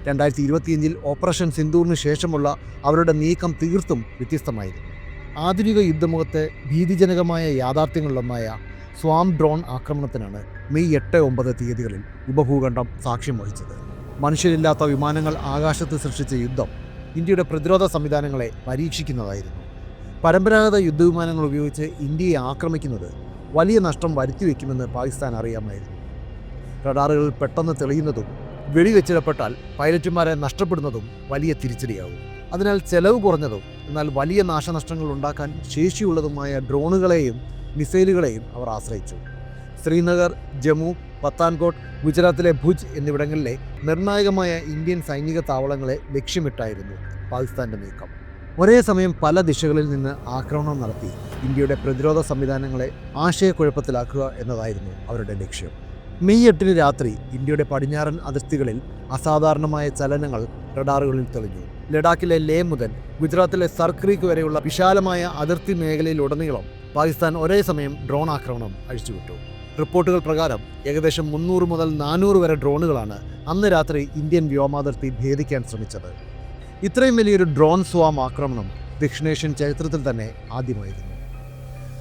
2025 ഓപ്പറേഷൻ സിന്ദൂറിന് ശേഷമുള്ള അവരുടെ നീക്കം തീർത്തും വ്യത്യസ്തമായിരുന്നു. ആധുനിക യുദ്ധമുഖത്തെ ഭീതിജനകമായ യാഥാർത്ഥ്യങ്ങളിലൊന്നായ സ്വാം ഡ്രോൺ ആക്രമണത്തിനാണ് മെയ് 8-9 തീയതികളിൽ ഉപഭൂഖണ്ഡം സാക്ഷ്യം വഹിച്ചത്. മനുഷ്യരില്ലാത്ത വിമാനങ്ങൾ ആകാശത്ത് സൃഷ്ടിച്ച യുദ്ധം ഇന്ത്യയുടെ പ്രതിരോധ സംവിധാനങ്ങളെ പരീക്ഷിക്കുന്നതായിരുന്നു. പരമ്പരാഗത യുദ്ധവിമാനങ്ങൾ ഉപയോഗിച്ച് ഇന്ത്യയെ ആക്രമിക്കുന്നത് വലിയ നഷ്ടം വരുത്തിവെക്കുമെന്ന് പാകിസ്ഥാൻ അറിയാമായിരുന്നു. റഡാറുകൾ പെട്ടെന്ന് തെളിയുന്നതും വെടിവെച്ചിടപ്പെട്ടാൽ പൈലറ്റുമാരെ നഷ്ടപ്പെടുന്നതും വലിയ തിരിച്ചടിയാകും. അതിനാൽ ചെലവ് കുറഞ്ഞതും എന്നാൽ വലിയ നാശനഷ്ടങ്ങൾ ഉണ്ടാക്കാൻ ശേഷിയുള്ളതുമായ ഡ്രോണുകളെയും മിസൈലുകളെയും അവർ ആശ്രയിച്ചു. ശ്രീനഗർ, ജമ്മു, പത്താൻകോട്ട്, ഗുജറാത്തിലെ ഭുജ് എന്നിവിടങ്ങളിലെ നിർണായകമായ ഇന്ത്യൻ സൈനിക താവളങ്ങളെ ലക്ഷ്യമിട്ടായിരുന്നു പാകിസ്ഥാൻ്റെ നീക്കം. ഒരേ സമയം പല ദിശകളിൽ നിന്ന് ആക്രമണം നടത്തി ഇന്ത്യയുടെ പ്രതിരോധ സംവിധാനങ്ങളെ ആശയക്കുഴപ്പത്തിലാക്കുക എന്നതായിരുന്നു അവരുടെ ലക്ഷ്യം. മെയ് 8 രാത്രി ഇന്ത്യയുടെ പടിഞ്ഞാറൻ അതിർത്തികളിൽ അസാധാരണമായ ചലനങ്ങൾ റഡാറുകളിൽ തെളിഞ്ഞു. ലഡാക്കിലെ ലേ മുതൽ ഗുജറാത്തിലെ സർക്രീക്ക് വരെയുള്ള വിശാലമായ അതിർത്തി മേഖലയിലുടനീളം പാകിസ്ഥാൻ ഒരേ സമയം ഡ്രോൺ ആക്രമണം അഴിച്ചുവിട്ടു. റിപ്പോർട്ടുകൾ പ്രകാരം ഏകദേശം 300 മുതൽ 400 വരെ ഡ്രോണുകളാണ് അന്ന് രാത്രി ഇന്ത്യൻ വ്യോമാതിർത്തി ഭേദിക്കാൻ ശ്രമിച്ചത്. ഇത്രയും വലിയൊരു ഡ്രോൺ സ്വാം ആക്രമണം ദക്ഷിണേഷ്യൻ ചരിത്രത്തിൽ തന്നെ ആദ്യമായിരുന്നു.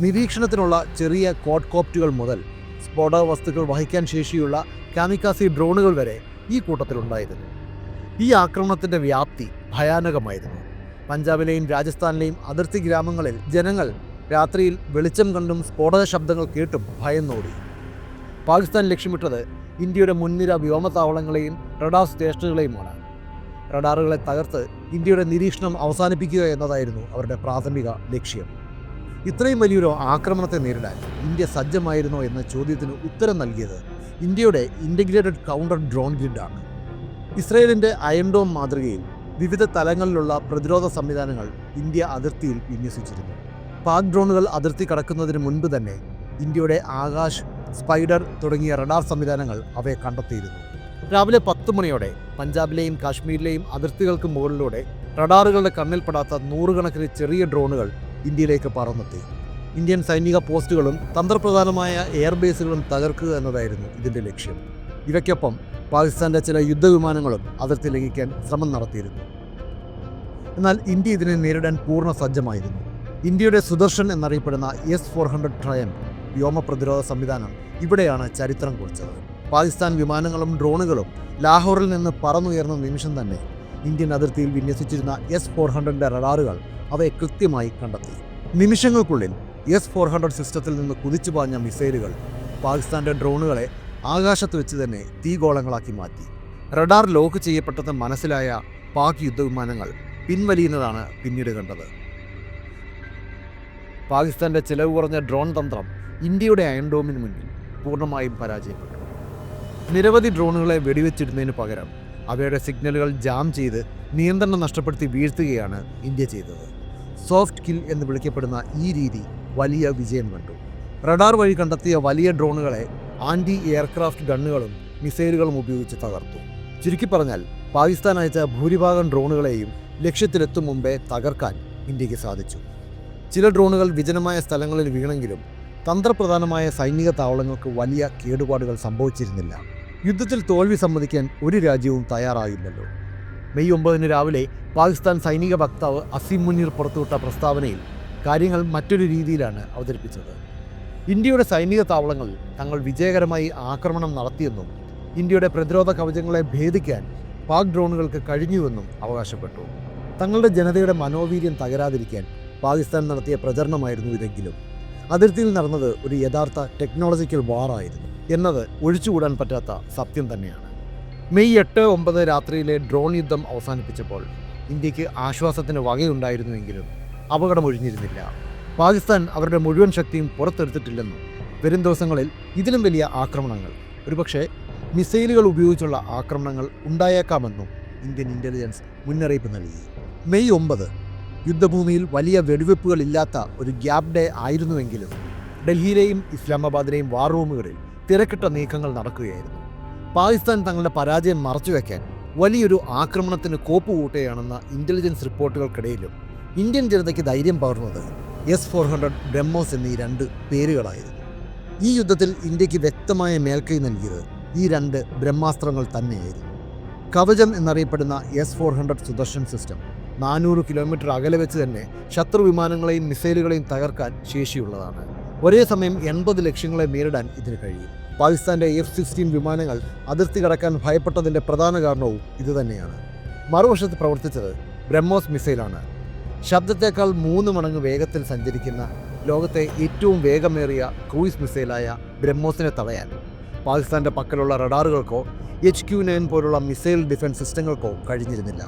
നിരീക്ഷണത്തിനുള്ള ചെറിയ ക്വാഡ്കോപ്റ്റുകൾ മുതൽ സ്ഫോടക വസ്തുക്കൾ വഹിക്കാൻ ശേഷിയുള്ള കാമിക്കാസി ഡ്രോണുകൾ വരെ ഈ കൂട്ടത്തിലുണ്ടായിരുന്നു. ഈ ആക്രമണത്തിൻ്റെ വ്യാപ്തി ഭയാനകമായിരുന്നു. പഞ്ചാബിലെയും രാജസ്ഥാനിലെയും അതിർത്തി ഗ്രാമങ്ങളിൽ ജനങ്ങൾ രാത്രിയിൽ വെളിച്ചം കണ്ടും സ്ഫോടക ശബ്ദങ്ങൾ കേട്ടും ഭയന്നോടി. പാകിസ്ഥാൻ ലക്ഷ്യമിട്ടത് ഇന്ത്യയുടെ മുൻനിര വ്യോമതാവളങ്ങളെയും റഡാർ സ്റ്റേഷനുകളെയുമാണ്. റഡാറുകളെ തകർത്ത് ഇന്ത്യയുടെ നിരീക്ഷണം അവസാനിപ്പിക്കുക എന്നതായിരുന്നു അവരുടെ പ്രാഥമിക ലക്ഷ്യം. ഇത്രയും വലിയൊരു ആക്രമണത്തെ നേരിടാൻ ഇന്ത്യ സജ്ജമായിരുന്നോ എന്ന ചോദ്യത്തിന് ഉത്തരം നൽകിയത് ഇന്ത്യയുടെ ഇൻ്റഗ്രേറ്റഡ് കൗണ്ടർ ഡ്രോൺ ഗ്രിഡാണ്. ഇസ്രയേലിൻ്റെ അയൺ ഡോം മാതൃകയിൽ വിവിധ തലങ്ങളിലുള്ള പ്രതിരോധ സംവിധാനങ്ങൾ ഇന്ത്യ അതിർത്തിയിൽ വിന്യസിച്ചിരുന്നു. പാക് ഡ്രോണുകൾ അതിർത്തി കടക്കുന്നതിന് മുൻപ് തന്നെ ഇന്ത്യയുടെ ആകാശ്, സ്പൈഡർ തുടങ്ങിയ റഡാർ സംവിധാനങ്ങൾ അവയെ കണ്ടെത്തിയിരുന്നു. രാവിലെ 10 മണിയോടെ പഞ്ചാബിലെയും കാശ്മീരിലെയും അതിർത്തികൾക്ക് മുകളിലൂടെ റഡാറുകളുടെ കണ്ണിൽപ്പെടാത്ത നൂറുകണക്കിന് ചെറിയ ഡ്രോണുകൾ ഇന്ത്യയിലേക്ക് പറന്നെത്തി. ഇന്ത്യൻ സൈനിക പോസ്റ്റുകളും തന്ത്രപ്രധാനമായ എയർബേസുകളും തകർക്കുക എന്നതായിരുന്നു ഇതിൻ്റെ ലക്ഷ്യം. ഇവയ്ക്കൊപ്പം പാകിസ്ഥാൻ്റെ ചില യുദ്ധവിമാനങ്ങളും അതിർത്തി ലംഘിക്കാൻ ശ്രമം നടത്തിയിരുന്നു. എന്നാൽ ഇന്ത്യ ഇതിനെ നേരിടാൻ പൂർണ്ണ സജ്ജമായിരുന്നു. ഇന്ത്യയുടെ സുദർശൻ എന്നറിയപ്പെടുന്ന S-400 ട്രയംഫ് വ്യോമ പ്രതിരോധ സംവിധാനം ഇവിടെയാണ് ചരിത്രം കുറിച്ചത്. പാകിസ്ഥാൻ വിമാനങ്ങളും ഡ്രോണുകളും ലാഹോറിൽ നിന്ന് പറന്നുയർന്ന നിമിഷം തന്നെ ഇന്ത്യൻ അതിർത്തിയിൽ വിന്യസിച്ചിരുന്ന S-400ൻ്റെ റഡാറുകൾ അവയെ കൃത്യമായി കണ്ടെത്തി. നിമിഷങ്ങൾക്കുള്ളിൽ S-400 സിസ്റ്റത്തിൽ നിന്ന് കുതിച്ചു പാഞ്ഞ മിസൈലുകൾ പാകിസ്ഥാൻ്റെ ഡ്രോണുകളെ ആകാശത്ത് വെച്ച് തന്നെ തീഗോളങ്ങളാക്കി മാറ്റി. റഡാർ ലോക്ക് ചെയ്യപ്പെട്ടത് മനസ്സിലായ പാക് യുദ്ധവിമാനങ്ങൾ പിൻവലിയുന്നതാണ് പിന്നീട് കണ്ടത്. പാകിസ്ഥാൻ്റെ ചിലവ് കുറഞ്ഞ ഡ്രോൺ തന്ത്രം ഇന്ത്യയുടെ അയൺ ഡോമിന് മുന്നിൽ പൂർണ്ണമായും പരാജയപ്പെട്ടു. നിരവധി ഡ്രോണുകളെ വെടിവെച്ചിടുന്നതിന് പകരം അവയുടെ സിഗ്നലുകൾ ജാം ചെയ്ത് നിയന്ത്രണം നഷ്ടപ്പെടുത്തി വീഴ്ത്തുകയാണ് ഇന്ത്യ ചെയ്തത്. സോഫ്റ്റ് കിൽ എന്ന് വിളിക്കപ്പെടുന്ന ഈ രീതി വലിയ വിജയം കണ്ടു. റഡാർ വഴി കണ്ടെത്തിയ വലിയ ഡ്രോണുകളെ ആൻറ്റി എയർക്രാഫ്റ്റ് ഗണ്ണുകളും മിസൈലുകളും ഉപയോഗിച്ച് തകർത്തു. ചുരുക്കി പറഞ്ഞാൽ പാകിസ്ഥാൻ അയച്ച ഭൂരിഭാഗം ഡ്രോണുകളെയും ലക്ഷ്യത്തിലെത്തും മുമ്പേ തകർക്കാൻ ഇന്ത്യക്ക് സാധിച്ചു. ചില ഡ്രോണുകൾ വിജനമായ സ്ഥലങ്ങളിൽ വീണെങ്കിലും തന്ത്രപ്രധാനമായ സൈനിക താവളങ്ങൾക്ക് വലിയ കേടുപാടുകൾ സംഭവിച്ചിരുന്നില്ല. യുദ്ധത്തിൽ തോൽവി സമ്മതിക്കാൻ ഒരു രാജ്യവും തയ്യാറായില്ലല്ലോ. മെയ് 9 രാവിലെ പാകിസ്ഥാൻ സൈനിക വക്താവ് അസീം മുനീർ പുറത്തുവിട്ട പ്രസ്താവനയിൽ കാര്യങ്ങൾ മറ്റൊരു രീതിയിലാണ് അവതരിപ്പിച്ചത്. ഇന്ത്യയുടെ സൈനിക താവളങ്ങളിൽ തങ്ങൾ വിജയകരമായി ആക്രമണം നടത്തിയെന്നും ഇന്ത്യയുടെ പ്രതിരോധ കവചങ്ങളെ ഭേദിക്കാൻ പാക് ഡ്രോണുകൾക്ക് കഴിഞ്ഞുവെന്നും അവകാശപ്പെട്ടു. തങ്ങളുടെ ജനതയുടെ മനോവീര്യം തകരാതിരിക്കാൻ പാകിസ്ഥാൻ നടത്തിയ പ്രചരണമായിരുന്നു ഇതെങ്കിലും അതിർത്തിയിൽ നടന്നത് ഒരു യഥാർത്ഥ ടെക്നോളജിക്കൽ വാറായിരുന്നു എന്നത് ഒഴിച്ചുകൂടാൻ പറ്റാത്ത സത്യം തന്നെയാണ്. മെയ് 8-9 രാത്രിയിലെ ഡ്രോൺ യുദ്ധം അവസാനിപ്പിച്ചപ്പോൾ ഇന്ത്യക്ക് ആശ്വാസത്തിന് വകയുണ്ടായിരുന്നുവെങ്കിലും അപകടമൊഴിഞ്ഞിരുന്നില്ല. പാകിസ്ഥാൻ അവരുടെ മുഴുവൻ ശക്തിയും പുറത്തെടുത്തിട്ടില്ലെന്നും വരും ദിവസങ്ങളിൽ ഇതിലും വലിയ ആക്രമണങ്ങൾ, ഒരുപക്ഷെ മിസൈലുകൾ ഉപയോഗിച്ചുള്ള ആക്രമണങ്ങൾ ഉണ്ടായേക്കാമെന്നും ഇന്ത്യൻ ഇൻ്റലിജൻസ് മുന്നറിയിപ്പ് നൽകി. മെയ് 9 യുദ്ധഭൂമിയിൽ വലിയ വെടിവെപ്പുകളില്ലാത്ത ഒരു ഗ്യാപ് ഡേ ആയിരുന്നുവെങ്കിലും ഡൽഹിയിലെയും ഇസ്ലാമാബാദിലെയും വാർ റൂമുകളിൽ തിരക്കിട്ട നീക്കങ്ങൾ നടക്കുകയായിരുന്നു. പാകിസ്ഥാൻ തങ്ങളുടെ പരാജയം മറച്ചുവെക്കാൻ വലിയൊരു ആക്രമണത്തിന് കോപ്പുകൂട്ടുകയാണെന്ന ഇൻ്റലിജൻസ് റിപ്പോർട്ടുകൾക്കിടയിലും ഇന്ത്യൻ ജനതയ്ക്ക് ധൈര്യം പകർന്നത് S-400 ബ്രഹ്മോസ് എന്നീ 2 പേരുകളായിരുന്നു. ഈ യുദ്ധത്തിൽ ഇന്ത്യക്ക് വ്യക്തമായ മേൽക്കൈ നൽകിയത് ഈ 2 ബ്രഹ്മാസ്ത്രങ്ങൾ തന്നെയായിരുന്നു. കവചം എന്നറിയപ്പെടുന്ന S-400 സുദർശൻ സിസ്റ്റം 400 കിലോമീറ്റർ അകലെ വെച്ച് തന്നെ ശത്രു വിമാനങ്ങളെയും മിസൈലുകളെയും തകർക്കാൻ ശേഷിയുള്ളതാണ്. ഒരേ സമയം 80 ലക്ഷ്യങ്ങളെ നേരിടാൻ ഇതിന് കഴിയും. പാകിസ്ഥാൻ്റെ F-16 വിമാനങ്ങൾ അതിർത്തി കടക്കാൻ ഭയപ്പെട്ടതിൻ്റെ പ്രധാന കാരണവും ഇതുതന്നെയാണ്. മറുവശത്ത് പ്രവർത്തിച്ചത് ബ്രഹ്മോസ് മിസൈലാണ്. ശബ്ദത്തേക്കാൾ 3 മടങ്ങ് വേഗത്തിൽ സഞ്ചരിക്കുന്ന ലോകത്തെ ഏറ്റവും വേഗമേറിയ ക്രൂയിസ് മിസൈലായ ബ്രഹ്മോസിനെ തടയാൻ പാകിസ്ഥാൻ്റെ പക്കലുള്ള റഡാറുകൾക്കോ HQ-9 പോലുള്ള മിസൈൽ ഡിഫൻസ് സിസ്റ്റങ്ങൾക്കോ കഴിഞ്ഞിരുന്നില്ല.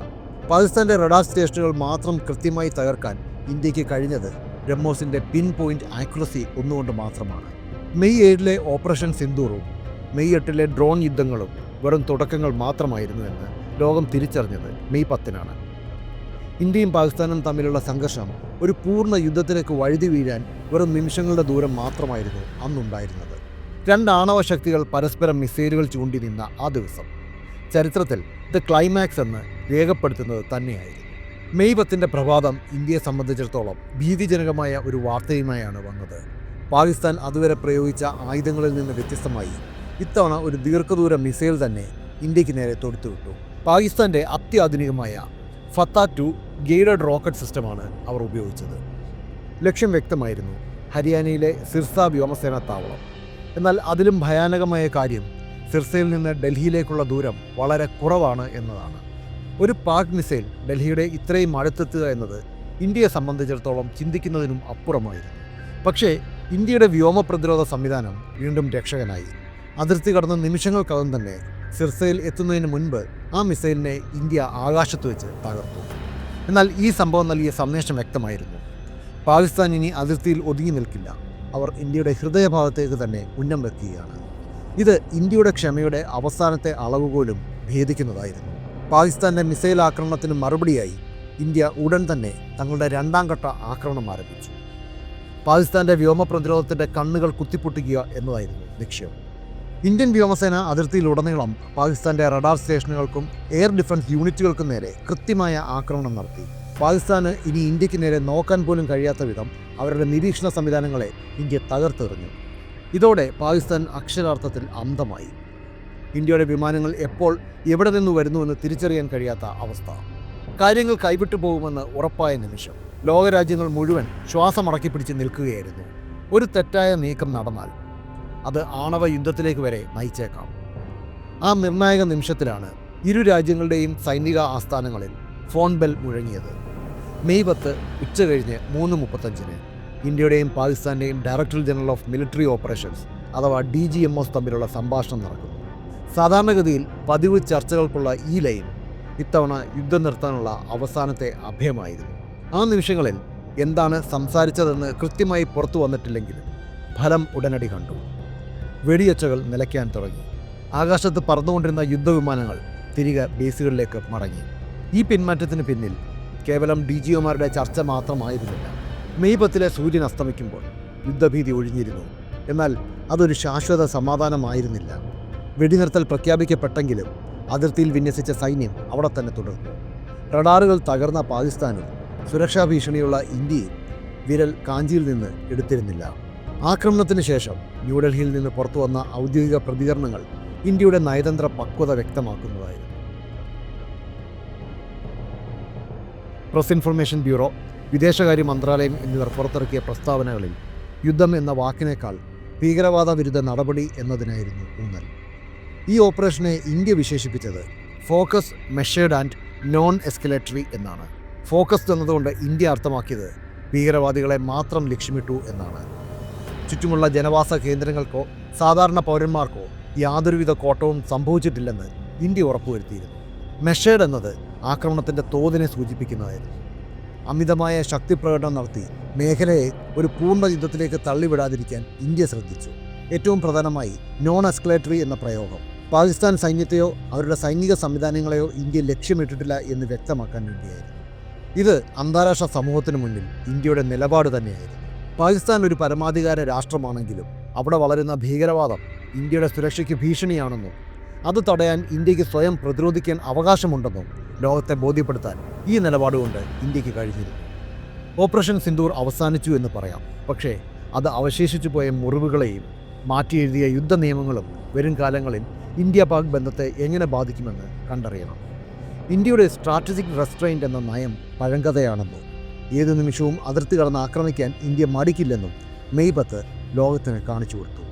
പാകിസ്ഥാൻ്റെ റഡാർ സ്റ്റേഷനുകൾ മാത്രം കൃത്യമായി തകർക്കാൻ ഇന്ത്യക്ക് കഴിഞ്ഞത് ബ്രഹ്മോസിൻ്റെ പിൻ പോയിൻ്റ് ആക്യുറസി ഒന്നുകൊണ്ട് മാത്രമാണ്. മെയ് 7 ഓപ്പറേഷൻ സിന്ദൂറും മെയ് 8 ഡ്രോൺ യുദ്ധങ്ങളും വെറും തുടക്കങ്ങൾ മാത്രമായിരുന്നുവെന്ന് ലോകം തിരിച്ചറിഞ്ഞത് മെയ് 10 ഇന്ത്യയും പാകിസ്ഥാനും തമ്മിലുള്ള സംഘർഷം ഒരു പൂർണ്ണ യുദ്ധത്തിലേക്ക് വഴുതി വീഴാൻ വെറും നിമിഷങ്ങളുടെ ദൂരം മാത്രമായിരുന്നു അന്നുണ്ടായിരുന്നത്. 2 ആണവ ശക്തികൾ പരസ്പരം മിസൈലുകൾ ചൂണ്ടി നിന്ന ആ ദിവസം ചരിത്രത്തിൽ ദ ക്ലൈമാക്സ് എന്ന് രേഖപ്പെടുത്തുന്നത് തന്നെയായിരുന്നു. മെയ് 10 പ്രഭാതം ഇന്ത്യയെ സംബന്ധിച്ചിടത്തോളം ഭീതിജനകമായ ഒരു വാർത്തയുമായാണ് വന്നത്. പാകിസ്ഥാൻ അതുവരെ പ്രയോഗിച്ച ആയുധങ്ങളിൽ നിന്ന് വ്യത്യസ്തമായി ഇത്തവണ ഒരു ദീർഘദൂര മിസൈൽ തന്നെ ഇന്ത്യക്ക് നേരെ തൊടുത്തുവിട്ടു. പാകിസ്ഥാൻ്റെ അത്യാധുനികമായ ഫത്ത-2 ഗൈഡഡ് റോക്കറ്റ് സിസ്റ്റമാണ് അവർ ഉപയോഗിച്ചത്. ലക്ഷ്യം വ്യക്തമായിരുന്നു, ഹരിയാനയിലെ സിർസ വ്യോമസേനാ താവളം. എന്നാൽ അതിലും ഭയാനകമായ കാര്യം സിർസയിൽ നിന്ന് ഡൽഹിയിലേക്കുള്ള ദൂരം വളരെ കുറവാണ് എന്നതാണ്. ഒരു പാക് മിസൈൽ ഡൽഹിയുടെ ഇത്രയും അടുത്തെത്തുക എന്നത് ഇന്ത്യയെ സംബന്ധിച്ചിടത്തോളം ചിന്തിക്കുന്നതിനും അപ്പുറമായിരുന്നു. പക്ഷേ ഇന്ത്യയുടെ വ്യോമ പ്രതിരോധ സംവിധാനം വീണ്ടും രക്ഷകനായി. അതിർത്തി കടന്ന നിമിഷങ്ങൾക്കകം തന്നെ സിർസയിൽ എത്തുന്നതിന് മുൻപ് ആ മിസൈലിനെ ഇന്ത്യ ആകാശത്ത് വെച്ച് തകർത്തു. എന്നാൽ ഈ സംഭവം നൽകിയ സന്ദേശം വ്യക്തമായിരുന്നു. പാകിസ്ഥാൻ ഇനി അതിർത്തിയിൽ ഒതുങ്ങി നിൽക്കില്ല. അവർ ഇന്ത്യയുടെ ഹൃദയഭാഗത്തേക്ക് തന്നെ ഉന്നം വെക്കുകയാണ്. ഇത് ഇന്ത്യയുടെ ക്ഷമയുടെ അവസാനത്തെ അളവുകോലും ഭേദിക്കുന്നതായിരുന്നു. പാകിസ്ഥാൻ്റെ മിസൈൽ ആക്രമണത്തിന് മറുപടിയായി ഇന്ത്യ ഉടൻ തന്നെ തങ്ങളുടെ 2ാം ഘട്ട ആക്രമണം ആരംഭിച്ചു. പാകിസ്ഥാൻ്റെ വ്യോമ പ്രതിരോധത്തിൻ്റെ കണ്ണുകൾ കുത്തിപ്പൊട്ടിക്കുക എന്നതായിരുന്നു ലക്ഷ്യം. ഇന്ത്യൻ വ്യോമസേന അതിർത്തിയിലുടനീളം പാകിസ്ഥാൻ്റെ റഡാർ സ്റ്റേഷനുകൾക്കും എയർ ഡിഫൻസ് യൂണിറ്റുകൾക്കും നേരെ കൃത്യമായ ആക്രമണം നടത്തി. പാകിസ്ഥാന് ഇനി ഇന്ത്യക്ക് നേരെ നോക്കാൻ പോലും കഴിയാത്ത വിധം അവരുടെ നിരീക്ഷണ സംവിധാനങ്ങളെ ഇന്ത്യ തകർത്തെറിഞ്ഞു. ഇതോടെ പാകിസ്ഥാൻ അക്ഷരാർത്ഥത്തിൽ അന്ധമായി. ഇന്ത്യയുടെ വിമാനങ്ങൾ എപ്പോൾ എവിടെ നിന്ന് വരുന്നുവെന്ന് തിരിച്ചറിയാൻ കഴിയാത്ത അവസ്ഥ. കാര്യങ്ങൾ കൈവിട്ടു പോകുമെന്ന് ഉറപ്പായ നിമിഷം ലോകരാജ്യങ്ങൾ മുഴുവൻ ശ്വാസമടക്കി പിടിച്ച് നിൽക്കുകയായിരുന്നു. ഒരു തെറ്റായ നീക്കം നടന്നാൽ അത് ആണവ യുദ്ധത്തിലേക്ക് വരെ നയിച്ചേക്കാം. ആ നിർണായക നിമിഷത്തിലാണ് ഇരു രാജ്യങ്ങളുടെയും സൈനിക ആസ്ഥാനങ്ങളിൽ ഫോൺ ബെൽ മുഴങ്ങിയത്. മെയ് 10 ഉച്ചകഴിഞ്ഞ് 3:35 ഇന്ത്യയുടെയും പാകിസ്ഥാൻ്റെയും director general of military operations അഥവാ DGMOs തമ്മിലുള്ള സംഭാഷണം നടക്കുന്നു. സാധാരണഗതിയിൽ പതിവ് ചർച്ചകൾക്കുള്ള ഈ ലൈൻ ഇത്തവണ യുദ്ധം നിർത്താനുള്ള അവസാനത്തെ അഭയമായിരുന്നു. ആ നിമിഷങ്ങളിൽ എന്താണ് സംസാരിച്ചതെന്ന് കൃത്യമായി പുറത്തു വന്നിട്ടില്ലെങ്കിലും ഫലം ഉടനടി കണ്ടു. വെടിയൊച്ചകൾ നിലയ്ക്കാൻ തുടങ്ങി. ആകാശത്ത് പറന്നുകൊണ്ടിരുന്ന യുദ്ധവിമാനങ്ങൾ തിരികെ ബേസുകളിലേക്ക് മടങ്ങി. ഈ പിന്മാറ്റത്തിന് പിന്നിൽ കേവലം DGOമാരുടെ ചർച്ച മാത്രമായിരുന്നില്ല. മെയ് 10 സൂര്യൻ അസ്തമിക്കുമ്പോൾ യുദ്ധഭീതി ഒഴിഞ്ഞിരുന്നു. എന്നാൽ അതൊരു ശാശ്വത സമാധാനമായിരുന്നില്ല. വെടിനിർത്തൽ പ്രഖ്യാപിക്കപ്പെട്ടെങ്കിലും അതിർത്തിയിൽ വിന്യസിച്ച സൈന്യം അവിടെ തന്നെ തുടർന്നു. റഡാറുകൾ തകർന്ന പാകിസ്ഥാനും സുരക്ഷാ ഭീഷണിയുള്ള ഇന്ത്യയും വിരൽ കാഞ്ചിയിൽ നിന്ന് എടുത്തിരുന്നില്ല. ആക്രമണത്തിന് ശേഷം ന്യൂഡൽഹിയിൽ നിന്ന് പുറത്തു വന്ന ഔദ്യോഗിക പ്രതികരണങ്ങൾ ഇന്ത്യയുടെ നയതന്ത്ര പക്വത വ്യക്തമാക്കുന്നതായിരുന്നു. പ്രസ് ഇൻഫർമേഷൻ ബ്യൂറോ, വിദേശകാര്യ മന്ത്രാലയം എന്നിവർ പുറത്തിറക്കിയ പ്രസ്താവനകളിൽ യുദ്ധം എന്ന വാക്കിനേക്കാൾ ഭീകരവാദ വിരുദ്ധ നടപടി എന്നതിനായിരുന്നു ഊന്നൽ. ഈ ഓപ്പറേഷനെ ഇന്ത്യ വിശേഷിപ്പിച്ചത് focus, measured and non escalatory എന്നാണ്. ഫോക്കസ്ഡ് എന്നതുകൊണ്ട് ഇന്ത്യ അർത്ഥമാക്കിയത് ഭീകരവാദികളെ മാത്രം ലക്ഷ്യമിട്ടു എന്നാണ്. ചുറ്റുമുള്ള ജനവാസ കേന്ദ്രങ്ങൾക്കോ സാധാരണ പൗരന്മാർക്കോ യാതൊരുവിധ കോട്ടവും സംഭവിച്ചിട്ടില്ലെന്ന് ഇന്ത്യ ഉറപ്പുവരുത്തിയിരുന്നു. മെഷേർഡ് എന്നത് ആക്രമണത്തിൻ്റെ തോതിനെ സൂചിപ്പിക്കുന്നതായിരുന്നു. അമിതമായ ശക്തിപ്രകടനം നടത്തി മേഖലയെ ഒരു പൂർണ്ണ യുദ്ധത്തിലേക്ക് തള്ളിവിടാതിരിക്കാൻ ഇന്ത്യ ശ്രദ്ധിച്ചു. ഏറ്റവും പ്രധാനമായി നോൺ എസ്കലേറ്ററി എന്ന പ്രയോഗം പാകിസ്ഥാൻ സൈന്യത്തെയോ അവരുടെ സൈനിക സംവിധാനങ്ങളെയോ ഇന്ത്യ ലക്ഷ്യമിട്ടിട്ടില്ല എന്ന് വ്യക്തമാക്കാൻ വേണ്ടിയായിരുന്നു. ഇത് അന്താരാഷ്ട്ര സമൂഹത്തിന് മുന്നിൽ ഇന്ത്യയുടെ നിലപാട് തന്നെയായിരുന്നു. പാകിസ്ഥാൻ ഒരു പരമാധികാര രാഷ്ട്രമാണെങ്കിലും അവിടെ വളരുന്ന ഭീകരവാദം ഇന്ത്യയുടെ സുരക്ഷയ്ക്ക് ഭീഷണിയാണെന്നും അത് തടയാൻ ഇന്ത്യക്ക് സ്വയം പ്രതിരോധിക്കാൻ അവകാശമുണ്ടെന്നും ലോകത്തെ ബോധ്യപ്പെടുത്താൻ ഈ നിലപാടുകൊണ്ട് ഇന്ത്യക്ക് കഴിഞ്ഞിരുന്നു. ഓപ്പറേഷൻ സിന്ദൂർ അവസാനിച്ചു എന്ന് പറയാം. പക്ഷേ അത് അവശേഷിച്ചു പോയ മുറിവുകളെയും മാറ്റി എഴുതിയ യുദ്ധ നിയമങ്ങളും വരും കാലങ്ങളിൽ ഇന്ത്യ പാക് ബന്ധത്തെ എങ്ങനെ ബാധിക്കുമെന്ന് കണ്ടറിയണം. ഇന്ത്യയുടെ സ്ട്രാറ്റജിക് റെസ്ട്രെയിൻറ്റ് എന്ന നയം പഴങ്കഥയാണെന്നും ഏതു നിമിഷവും അതിർത്തി കടന്ന് ആക്രമിക്കാൻ ഇന്ത്യ മടിക്കില്ലെന്നും മെയ് 10 ലോകത്തിന് കാണിച്ചു കൊടുത്തു.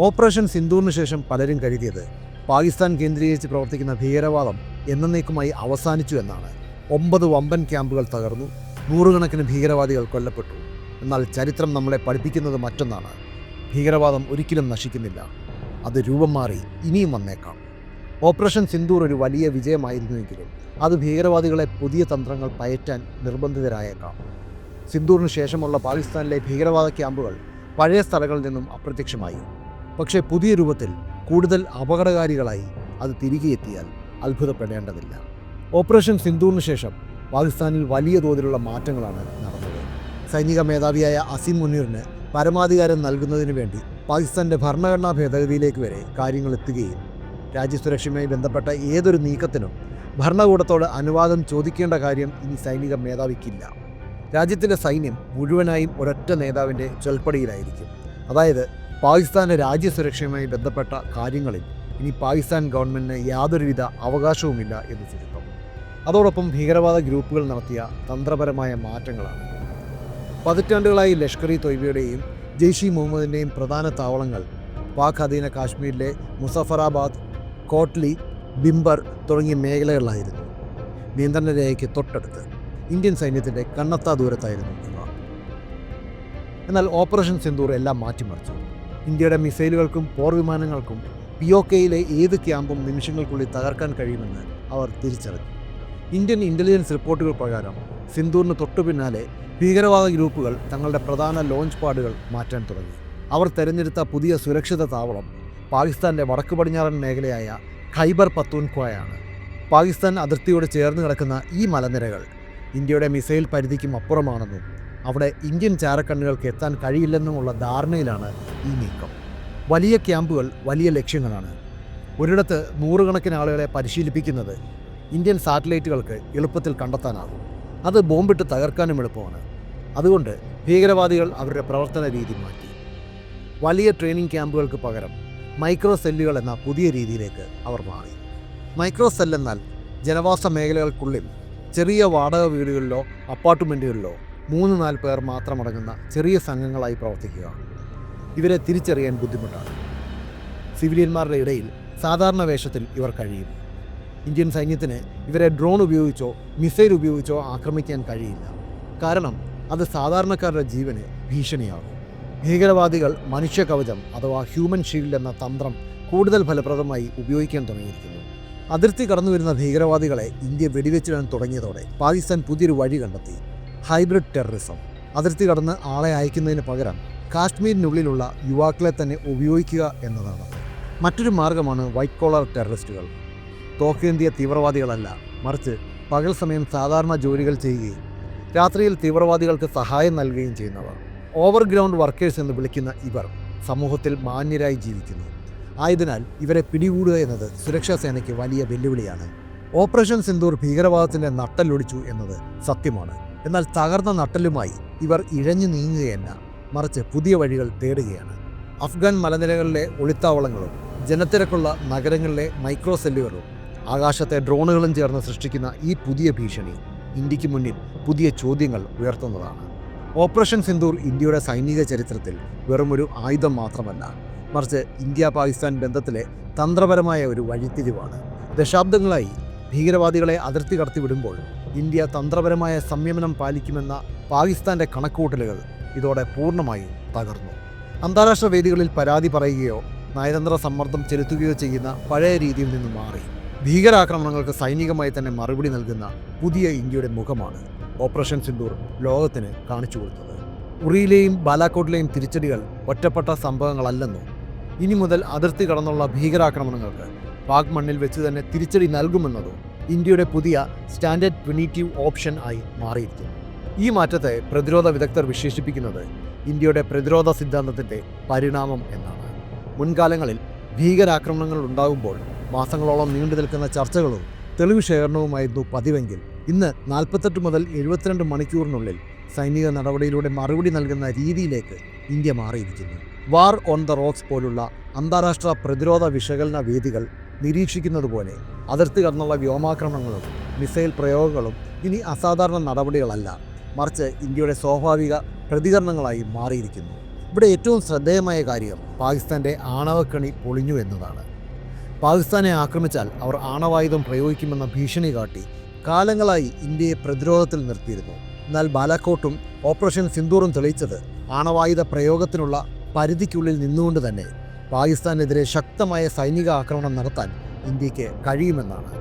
ഓപ്പറേഷൻ സിന്ദൂറിന് ശേഷം പലരും കരുതിയത് പാകിസ്ഥാൻ കേന്ദ്രീകരിച്ച് പ്രവർത്തിക്കുന്ന ഭീകരവാദം എന്നേക്കുമായി അവസാനിച്ചു എന്നാണ്. 9 വമ്പൻ ക്യാമ്പുകൾ തകർന്നു, നൂറുകണക്കിന് ഭീകരവാദികൾ കൊല്ലപ്പെട്ടു. എന്നാൽ ചരിത്രം നമ്മളെ പഠിപ്പിക്കുന്നത് മറ്റൊന്നാണ്. ഭീകരവാദം ഒരിക്കലും നശിക്കുന്നില്ല, അത് രൂപം മാറി ഇനിയും വന്നേക്കാം. ഓപ്പറേഷൻ സിന്ദൂർ ഒരു വലിയ വിജയമായിരുന്നുവെങ്കിലും അത് ഭീകരവാദികളെ പുതിയ തന്ത്രങ്ങൾ പയറ്റാൻ നിർബന്ധിതരായേക്കാം. സിന്ദൂറിന് ശേഷമുള്ള പാകിസ്ഥാനിലെ ഭീകരവാദ ക്യാമ്പുകൾ പഴയ സ്ഥലങ്ങളിൽ നിന്നും അപ്രത്യക്ഷമായി. പക്ഷേ പുതിയ രൂപത്തിൽ കൂടുതൽ അപകടകാരികളായി അത് തിരികെ എത്തിയാൽ അത്ഭുതപ്പെടേണ്ടതില്ല. ഓപ്പറേഷൻ സിന്ദൂറിന് ശേഷം പാകിസ്ഥാനിൽ വലിയ തോതിലുള്ള മാറ്റങ്ങളാണ് നടന്നത്. സൈനിക മേധാവിയായ അസീം മുനീറിന് പരമാധികാരം നൽകുന്നതിന് വേണ്ടി പാകിസ്ഥാൻ്റെ ഭരണഘടനാ ഭേദഗതിയിലേക്ക് വരെ കാര്യങ്ങൾ എത്തുകയും രാജ്യസുരക്ഷയുമായി ബന്ധപ്പെട്ട ഏതൊരു നീക്കത്തിനും ഭരണകൂടത്തോട് അനുവാദം ചോദിക്കേണ്ട കാര്യം ഇനി സൈനിക മേധാവിക്കില്ല. രാജ്യത്തിൻ്റെ സൈന്യം മുഴുവനായും ഒരൊറ്റ നേതാവിൻ്റെ ചൊൽപ്പടിയിലായിരിക്കും. അതായത് പാകിസ്ഥാൻ്റെ രാജ്യസുരക്ഷയുമായി ബന്ധപ്പെട്ട കാര്യങ്ങളിൽ ഇനി പാകിസ്ഥാൻ ഗവൺമെൻറ്റിന് യാതൊരുവിധ അവകാശവുമില്ല എന്ന് ചുരുക്കം. അതോടൊപ്പം ഭീകരവാദ ഗ്രൂപ്പുകൾ നടത്തിയ തന്ത്രപരമായ മാറ്റങ്ങളാണ്. പതിറ്റാണ്ടുകളായി ലഷ്കർ-ഇ തൊയ്ബയുടെയും ജെയ്ഷ് ഇ മുഹമ്മദിൻ്റെയും പ്രധാന താവളങ്ങൾ പാക് അധീന കാശ്മീരിലെ മുസഫറാബാദ്, കോട്ട്ലി, ബിംബർ തുടങ്ങിയ മേഖലകളിലായിരുന്നു. നിയന്ത്രണ രേഖയ്ക്ക് തൊട്ടടുത്ത് ഇന്ത്യൻ സൈന്യത്തിൻ്റെ കണ്ണെത്താ ദൂരത്തായിരുന്നു ഇവ. എന്നാൽ ഓപ്പറേഷൻ സിന്ദൂർ എല്ലാം മാറ്റിമറിച്ചു. ഇന്ത്യയുടെ മിസൈലുകൾക്കും പോർവിമാനങ്ങൾക്കും POKയിലെ ഏത് ക്യാമ്പും നിമിഷങ്ങൾക്കുള്ളിൽ തകർക്കാൻ കഴിയുമെന്ന് അവർ തിരിച്ചറിഞ്ഞു. ഇന്ത്യൻ ഇൻ്റലിജൻസ് റിപ്പോർട്ടുകൾ പ്രകാരം സിന്ദൂറിന് തൊട്ടു പിന്നാലെ ഭീകരവാദ ഗ്രൂപ്പുകൾ തങ്ങളുടെ പ്രധാന ലോഞ്ച് പാഡുകൾ മാറ്റാൻ തുടങ്ങി. അവർ തിരഞ്ഞെടുത്ത പുതിയ സുരക്ഷിത താവളം പാകിസ്ഥാൻ്റെ വടക്ക് പടിഞ്ഞാറൻ മേഖലയായ ഖൈബർ പത്തൂൻഖ്വയാണ്. പാകിസ്ഥാൻ അതിർത്തിയോട് ചേർന്ന് കിടക്കുന്ന ഈ മലനിരകൾ ഇന്ത്യയുടെ മിസൈൽ പരിധിക്കും അപ്പുറമാണെന്നും അവിടെ ഇന്ത്യൻ ചാരക്കണ്ണുകൾക്ക് എത്താൻ കഴിയില്ലെന്നുമുള്ള ധാരണയിലാണ് ഈ നീക്കം. വലിയ ക്യാമ്പുകൾ വലിയ ലക്ഷ്യങ്ങളാണ്. ഒരിടത്ത് നൂറുകണക്കിന് ആളുകളെ പരിശീലിപ്പിക്കുന്നത് ഇന്ത്യൻ സാറ്റലൈറ്റുകൾക്ക് എളുപ്പത്തിൽ കണ്ടെത്താനാകും. അത് ബോംബിട്ട് തകർക്കാനും എളുപ്പമാണ്. അതുകൊണ്ട് ഭീകരവാദികൾ അവരുടെ പ്രവർത്തന രീതി മാറ്റി. വലിയ ട്രെയിനിങ് ക്യാമ്പുകൾക്ക് പകരം മൈക്രോ സെല്ലുകൾ എന്ന പുതിയ രീതിയിലേക്ക് അവർ മാറി. മൈക്രോ സെൽ എന്നാൽ ജനവാസ മേഖലകൾക്കുള്ളിൽ ചെറിയ വാടക വീടുകളിലോ അപ്പാർട്ട്മെൻറ്റുകളിലോ 3-4 പേർ മാത്രമടങ്ങുന്ന ചെറിയ സംഘങ്ങളായി പ്രവർത്തിക്കുക. ഇവരെ തിരിച്ചറിയാൻ ബുദ്ധിമുട്ടാണ്. സിവിലിയന്മാരുടെ ഇടയിൽ സാധാരണ വേഷത്തിൽ ഇവർ കഴിയും. ഇന്ത്യൻ സൈന്യത്തിന് ഇവരെ ഡ്രോൺ ഉപയോഗിച്ചോ മിസൈൽ ഉപയോഗിച്ചോ ആക്രമിക്കാൻ കഴിയില്ല. കാരണം അത് സാധാരണക്കാരുടെ ജീവന് ഭീഷണിയാകും. ഭീകരവാദികൾ മനുഷ്യ കവചം അഥവാ ഹ്യൂമൻ ഷീൽഡ് എന്ന തന്ത്രം കൂടുതൽ ഫലപ്രദമായി ഉപയോഗിക്കാൻ തുടങ്ങിയിരിക്കുന്നു. അതിർത്തി കടന്നു വരുന്ന ഭീകരവാദികളെ ഇന്ത്യ വെടിവെച്ചിടാൻ തുടങ്ങിയതോടെ പാകിസ്ഥാൻ പുതിയൊരു വഴി കണ്ടെത്തി: ഹൈബ്രിഡ് ടെററിസം. അതിർത്തി കടന്ന് ആളെ അയക്കുന്നതിന് പകരം കാശ്മീരിനുള്ളിലുള്ള യുവാക്കളെ തന്നെ ഉപയോഗിക്കുക എന്നതാണ്. മറ്റൊരു മാർഗമാണ് വൈറ്റ് കോളർ ടെററിസ്റ്റുകൾ. തോക്കേന്തിയ തീവ്രവാദികളല്ല, മറിച്ച് പകൽ സമയം സാധാരണ ജോലികൾ ചെയ്യുകയും രാത്രിയിൽ തീവ്രവാദികൾക്ക് സഹായം നൽകുകയും ചെയ്യുന്നവർ. ഓവർഗ്രൗണ്ട് വർക്കേഴ്സ് എന്ന് വിളിക്കുന്ന ഇവർ സമൂഹത്തിൽ മാന്യരായി ജീവിക്കുന്നു. ആയതിനാൽ ഇവരെ പിടികൂടുക എന്നത് സുരക്ഷാ സേനയ്ക്ക് വലിയ വെല്ലുവിളിയാണ്. ഓപ്പറേഷൻ സിന്ദൂർ ഭീകരവാദത്തിൻ്റെ നട്ടലൊടിച്ചു എന്നത് സത്യമാണ്. എന്നാൽ തകർന്ന നട്ടലുമായി ഇവർ ഇഴഞ്ഞു നീങ്ങുകയല്ല, മറിച്ച് പുതിയ വഴികൾ തേടുകയാണ്. അഫ്ഗാൻ മലനിരകളിലെ ഒളിത്താവളങ്ങളും ജനത്തിരക്കുള്ള നഗരങ്ങളിലെ മൈക്രോ സെല്ലുകളും ആകാശത്തെ ഡ്രോണുകളും ചേർന്ന് സൃഷ്ടിക്കുന്ന ഈ പുതിയ ഭീഷണി ഇന്ത്യക്ക് മുന്നിൽ പുതിയ ചോദ്യങ്ങൾ ഉയർത്തുന്നതാണ്. ഓപ്പറേഷൻ സിന്ദൂർ ഇന്ത്യയുടെ സൈനിക ചരിത്രത്തിൽ വെറുമൊരു ആയുധം മാത്രമല്ല, മറിച്ച് ഇന്ത്യ-പാകിസ്ഥാൻ ബന്ധത്തിലെ തന്ത്രപരമായ ഒരു വഴിത്തിരിവാണ്. ദശാബ്ദങ്ങളായി ഭീകരവാദികളെ അതിർത്തി കടത്തിവിടുമ്പോൾ ഇന്ത്യ തന്ത്രപരമായ സംയമനം പാലിക്കുമെന്ന പാകിസ്ഥാൻ്റെ കണക്കുകൂട്ടലുകൾ ഇതോടെ പൂർണ്ണമായും തകർന്നു. അന്താരാഷ്ട്ര വേദികളിൽ പരാതി പറയുകയോ നയതന്ത്ര സമ്മർദ്ദം ചെലുത്തുകയോ ചെയ്യുന്ന പഴയ രീതിയിൽ നിന്ന് മാറി ഭീകരാക്രമണങ്ങൾക്ക് സൈനികമായി തന്നെ മറുപടി നൽകുന്ന പുതിയ ഇന്ത്യയുടെ മുഖമാണ് ഓപ്പറേഷൻ സിന്ദൂർ ലോകത്തിന് കാണിച്ചു കൊടുത്തത്. ഉറിയിലെയും ബാലാക്കോട്ടിലെയും തിരിച്ചടികൾ ഒറ്റപ്പെട്ട സംഭവങ്ങളല്ലെന്നും ഇനി മുതൽ അതിർത്തി കടന്നുള്ള ഭീകരാക്രമണങ്ങൾക്ക് പാക് മണ്ണിൽ വെച്ച് തന്നെ തിരിച്ചടി നൽകുമെന്നതും ഇന്ത്യയുടെ പുതിയ സ്റ്റാൻഡേർഡ് പ്രിമിറ്റീവ് ഓപ്ഷൻ ആയി മാറിയിരിക്കുന്നു. ഈ മാറ്റത്തെ പ്രതിരോധ വിദഗ്ധർ വിശേഷിപ്പിക്കുന്നത് ഇന്ത്യയുടെ പ്രതിരോധ സിദ്ധാന്തത്തിൻ്റെ പരിണാമം എന്നാണ്. മുൻകാലങ്ങളിൽ ഭീകരാക്രമണങ്ങൾ ഉണ്ടാകുമ്പോൾ മാസങ്ങളോളം നീണ്ടു നിൽക്കുന്ന ചർച്ചകളും തെളിവ് ശേഖരണവുമായിരുന്നു പതിവെങ്കിൽ ഇന്ന് 48 മുതൽ 72 മണിക്കൂറിനുള്ളിൽ സൈനിക നടപടിയിലൂടെ മറുപടി നൽകുന്ന രീതിയിലേക്ക് ഇന്ത്യ മാറിയിരിക്കുന്നു. വാർ ഓൺ ദ റോക്സ് പോലുള്ള അന്താരാഷ്ട്ര പ്രതിരോധ വിശകലന വേദികൾ നിരീക്ഷിക്കുന്നത് പോലെ അതിർത്തി കടന്നുള്ള വ്യോമാക്രമണങ്ങളും മിസൈൽ പ്രയോഗങ്ങളും ഇനി അസാധാരണ നടപടികളല്ല, മറിച്ച് ഇന്ത്യയുടെ സ്വാഭാവിക പ്രതികരണങ്ങളായി മാറിയിരിക്കുന്നു. ഇവിടെ ഏറ്റവും ശ്രദ്ധേയമായ കാര്യം പാകിസ്ഥാൻ്റെ ആണവക്കണി പൊളിഞ്ഞു എന്നതാണ്. പാകിസ്ഥാനെ ആക്രമിച്ചാൽ അവർ ആണവായുധം പ്രയോഗിക്കുമെന്ന ഭീഷണി കാട്ടി കാലങ്ങളായി ഇന്ത്യയെ പ്രതിരോധത്തിൽ നിർത്തിയിരുന്നു. എന്നാൽ ബാലാക്കോട്ടും ഓപ്പറേഷൻ സിന്ദൂറും തെളിയിച്ചത് ആണവായുധ പ്രയോഗത്തിനുള്ള പരിധിക്കുള്ളിൽ നിന്നുകൊണ്ട് തന്നെ പാകിസ്ഥാനെതിരെ ശക്തമായ സൈനിക ആക്രമണം നടത്താൻ ഇന്ത്യക്ക് കഴിയുമെന്നാണ്.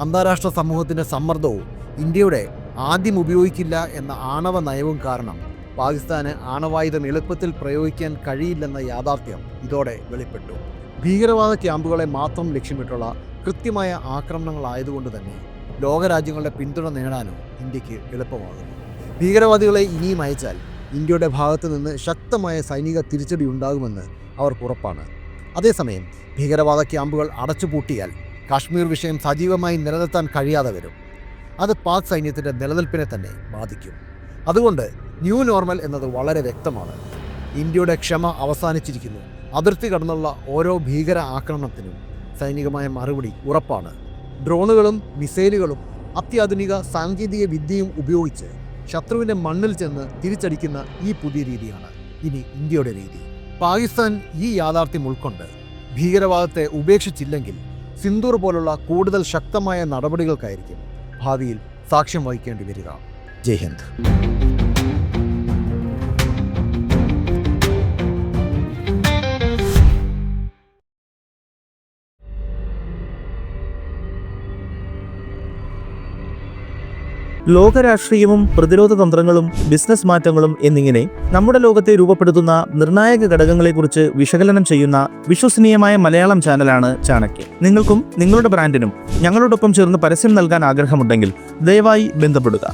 അന്താരാഷ്ട്ര സമൂഹത്തിൻ്റെ സമ്മർദ്ദവും ഇന്ത്യയുടെ ആദ്യം ഉപയോഗിക്കില്ല എന്ന ആണവ നയവും കാരണം പാകിസ്ഥാന് ആണവായുധം എളുപ്പത്തിൽ പ്രയോഗിക്കാൻ കഴിയില്ലെന്ന യാഥാർത്ഥ്യം ഇതോടെ വെളിപ്പെട്ടു. ഭീകരവാദ ക്യാമ്പുകളെ മാത്രം ലക്ഷ്യമിട്ടുള്ള കൃത്യമായ ആക്രമണങ്ങളായതുകൊണ്ട് തന്നെ ലോകരാജ്യങ്ങളുടെ പിന്തുണ നേടാനും ഇന്ത്യക്ക് എളുപ്പമാകുന്നു. ഭീകരവാദികളെ ഇനിയും അയച്ചാൽ ഇന്ത്യയുടെ ഭാഗത്തു നിന്ന് ശക്തമായ സൈനിക തിരിച്ചടി ഉണ്ടാകുമെന്ന് അവർക്ക് ഉറപ്പാണ്. അതേസമയം ഭീകരവാദ ക്യാമ്പുകൾ അടച്ചുപൂട്ടിയാൽ കാശ്മീർ വിഷയം സജീവമായി നിലനിർത്താൻ കഴിയാതെ വരും. അത് പാക് സൈന്യത്തിൻ്റെ നിലനിൽപ്പിനെ തന്നെ ബാധിക്കും. അതുകൊണ്ട് ന്യൂ നോർമൽ എന്നത് വളരെ വ്യക്തമാണ്. ഇന്ത്യയുടെ ക്ഷമ അവസാനിച്ചിരിക്കുന്നു. അതിർത്തി കടന്നുള്ള ഓരോ ഭീകര ആക്രമണത്തിനും സൈനികമായ മറുപടി ഉറപ്പാണ്. ഡ്രോണുകളും മിസൈലുകളും അത്യാധുനിക സാങ്കേതിക വിദ്യയും ഉപയോഗിച്ച് ശത്രുവിൻ്റെ മണ്ണിൽ ചെന്ന് തിരിച്ചടിക്കുന്ന ഈ പുതിയ രീതിയാണ് ഇനി ഇന്ത്യയുടെ രീതി. പാകിസ്ഥാൻ ഈ യാഥാർത്ഥ്യം ഉൾക്കൊണ്ട് ഭീകരവാദത്തെ ഉപേക്ഷിച്ചില്ലെങ്കിൽ സിന്ദൂർ പോലുള്ള കൂടുതൽ ശക്തമായ നടപടികൾക്കായിരിക്കും ഭാവിയിൽ സാക്ഷ്യം വഹിക്കേണ്ടി വരിക. ജയ് ഹിന്ദ്. ലോകരാഷ്ട്രീയവും പ്രതിരോധ തന്ത്രങ്ങളും ബിസിനസ് മാറ്റങ്ങളും എന്നിങ്ങനെ നമ്മുടെ ലോകത്തെ രൂപപ്പെടുത്തുന്ന നിർണായക ഘടകങ്ങളെക്കുറിച്ച് വിശകലനം ചെയ്യുന്ന വിശ്വസനീയമായ മലയാളം ചാനലാണ് ചാണക്യ. നിങ്ങൾക്കും നിങ്ങളുടെ ബ്രാൻഡിനും ഞങ്ങളോടൊപ്പം ചേർന്ന് പരസ്യം നൽകാൻ ആഗ്രഹമുണ്ടെങ്കിൽ ദയവായി ബന്ധപ്പെടുക.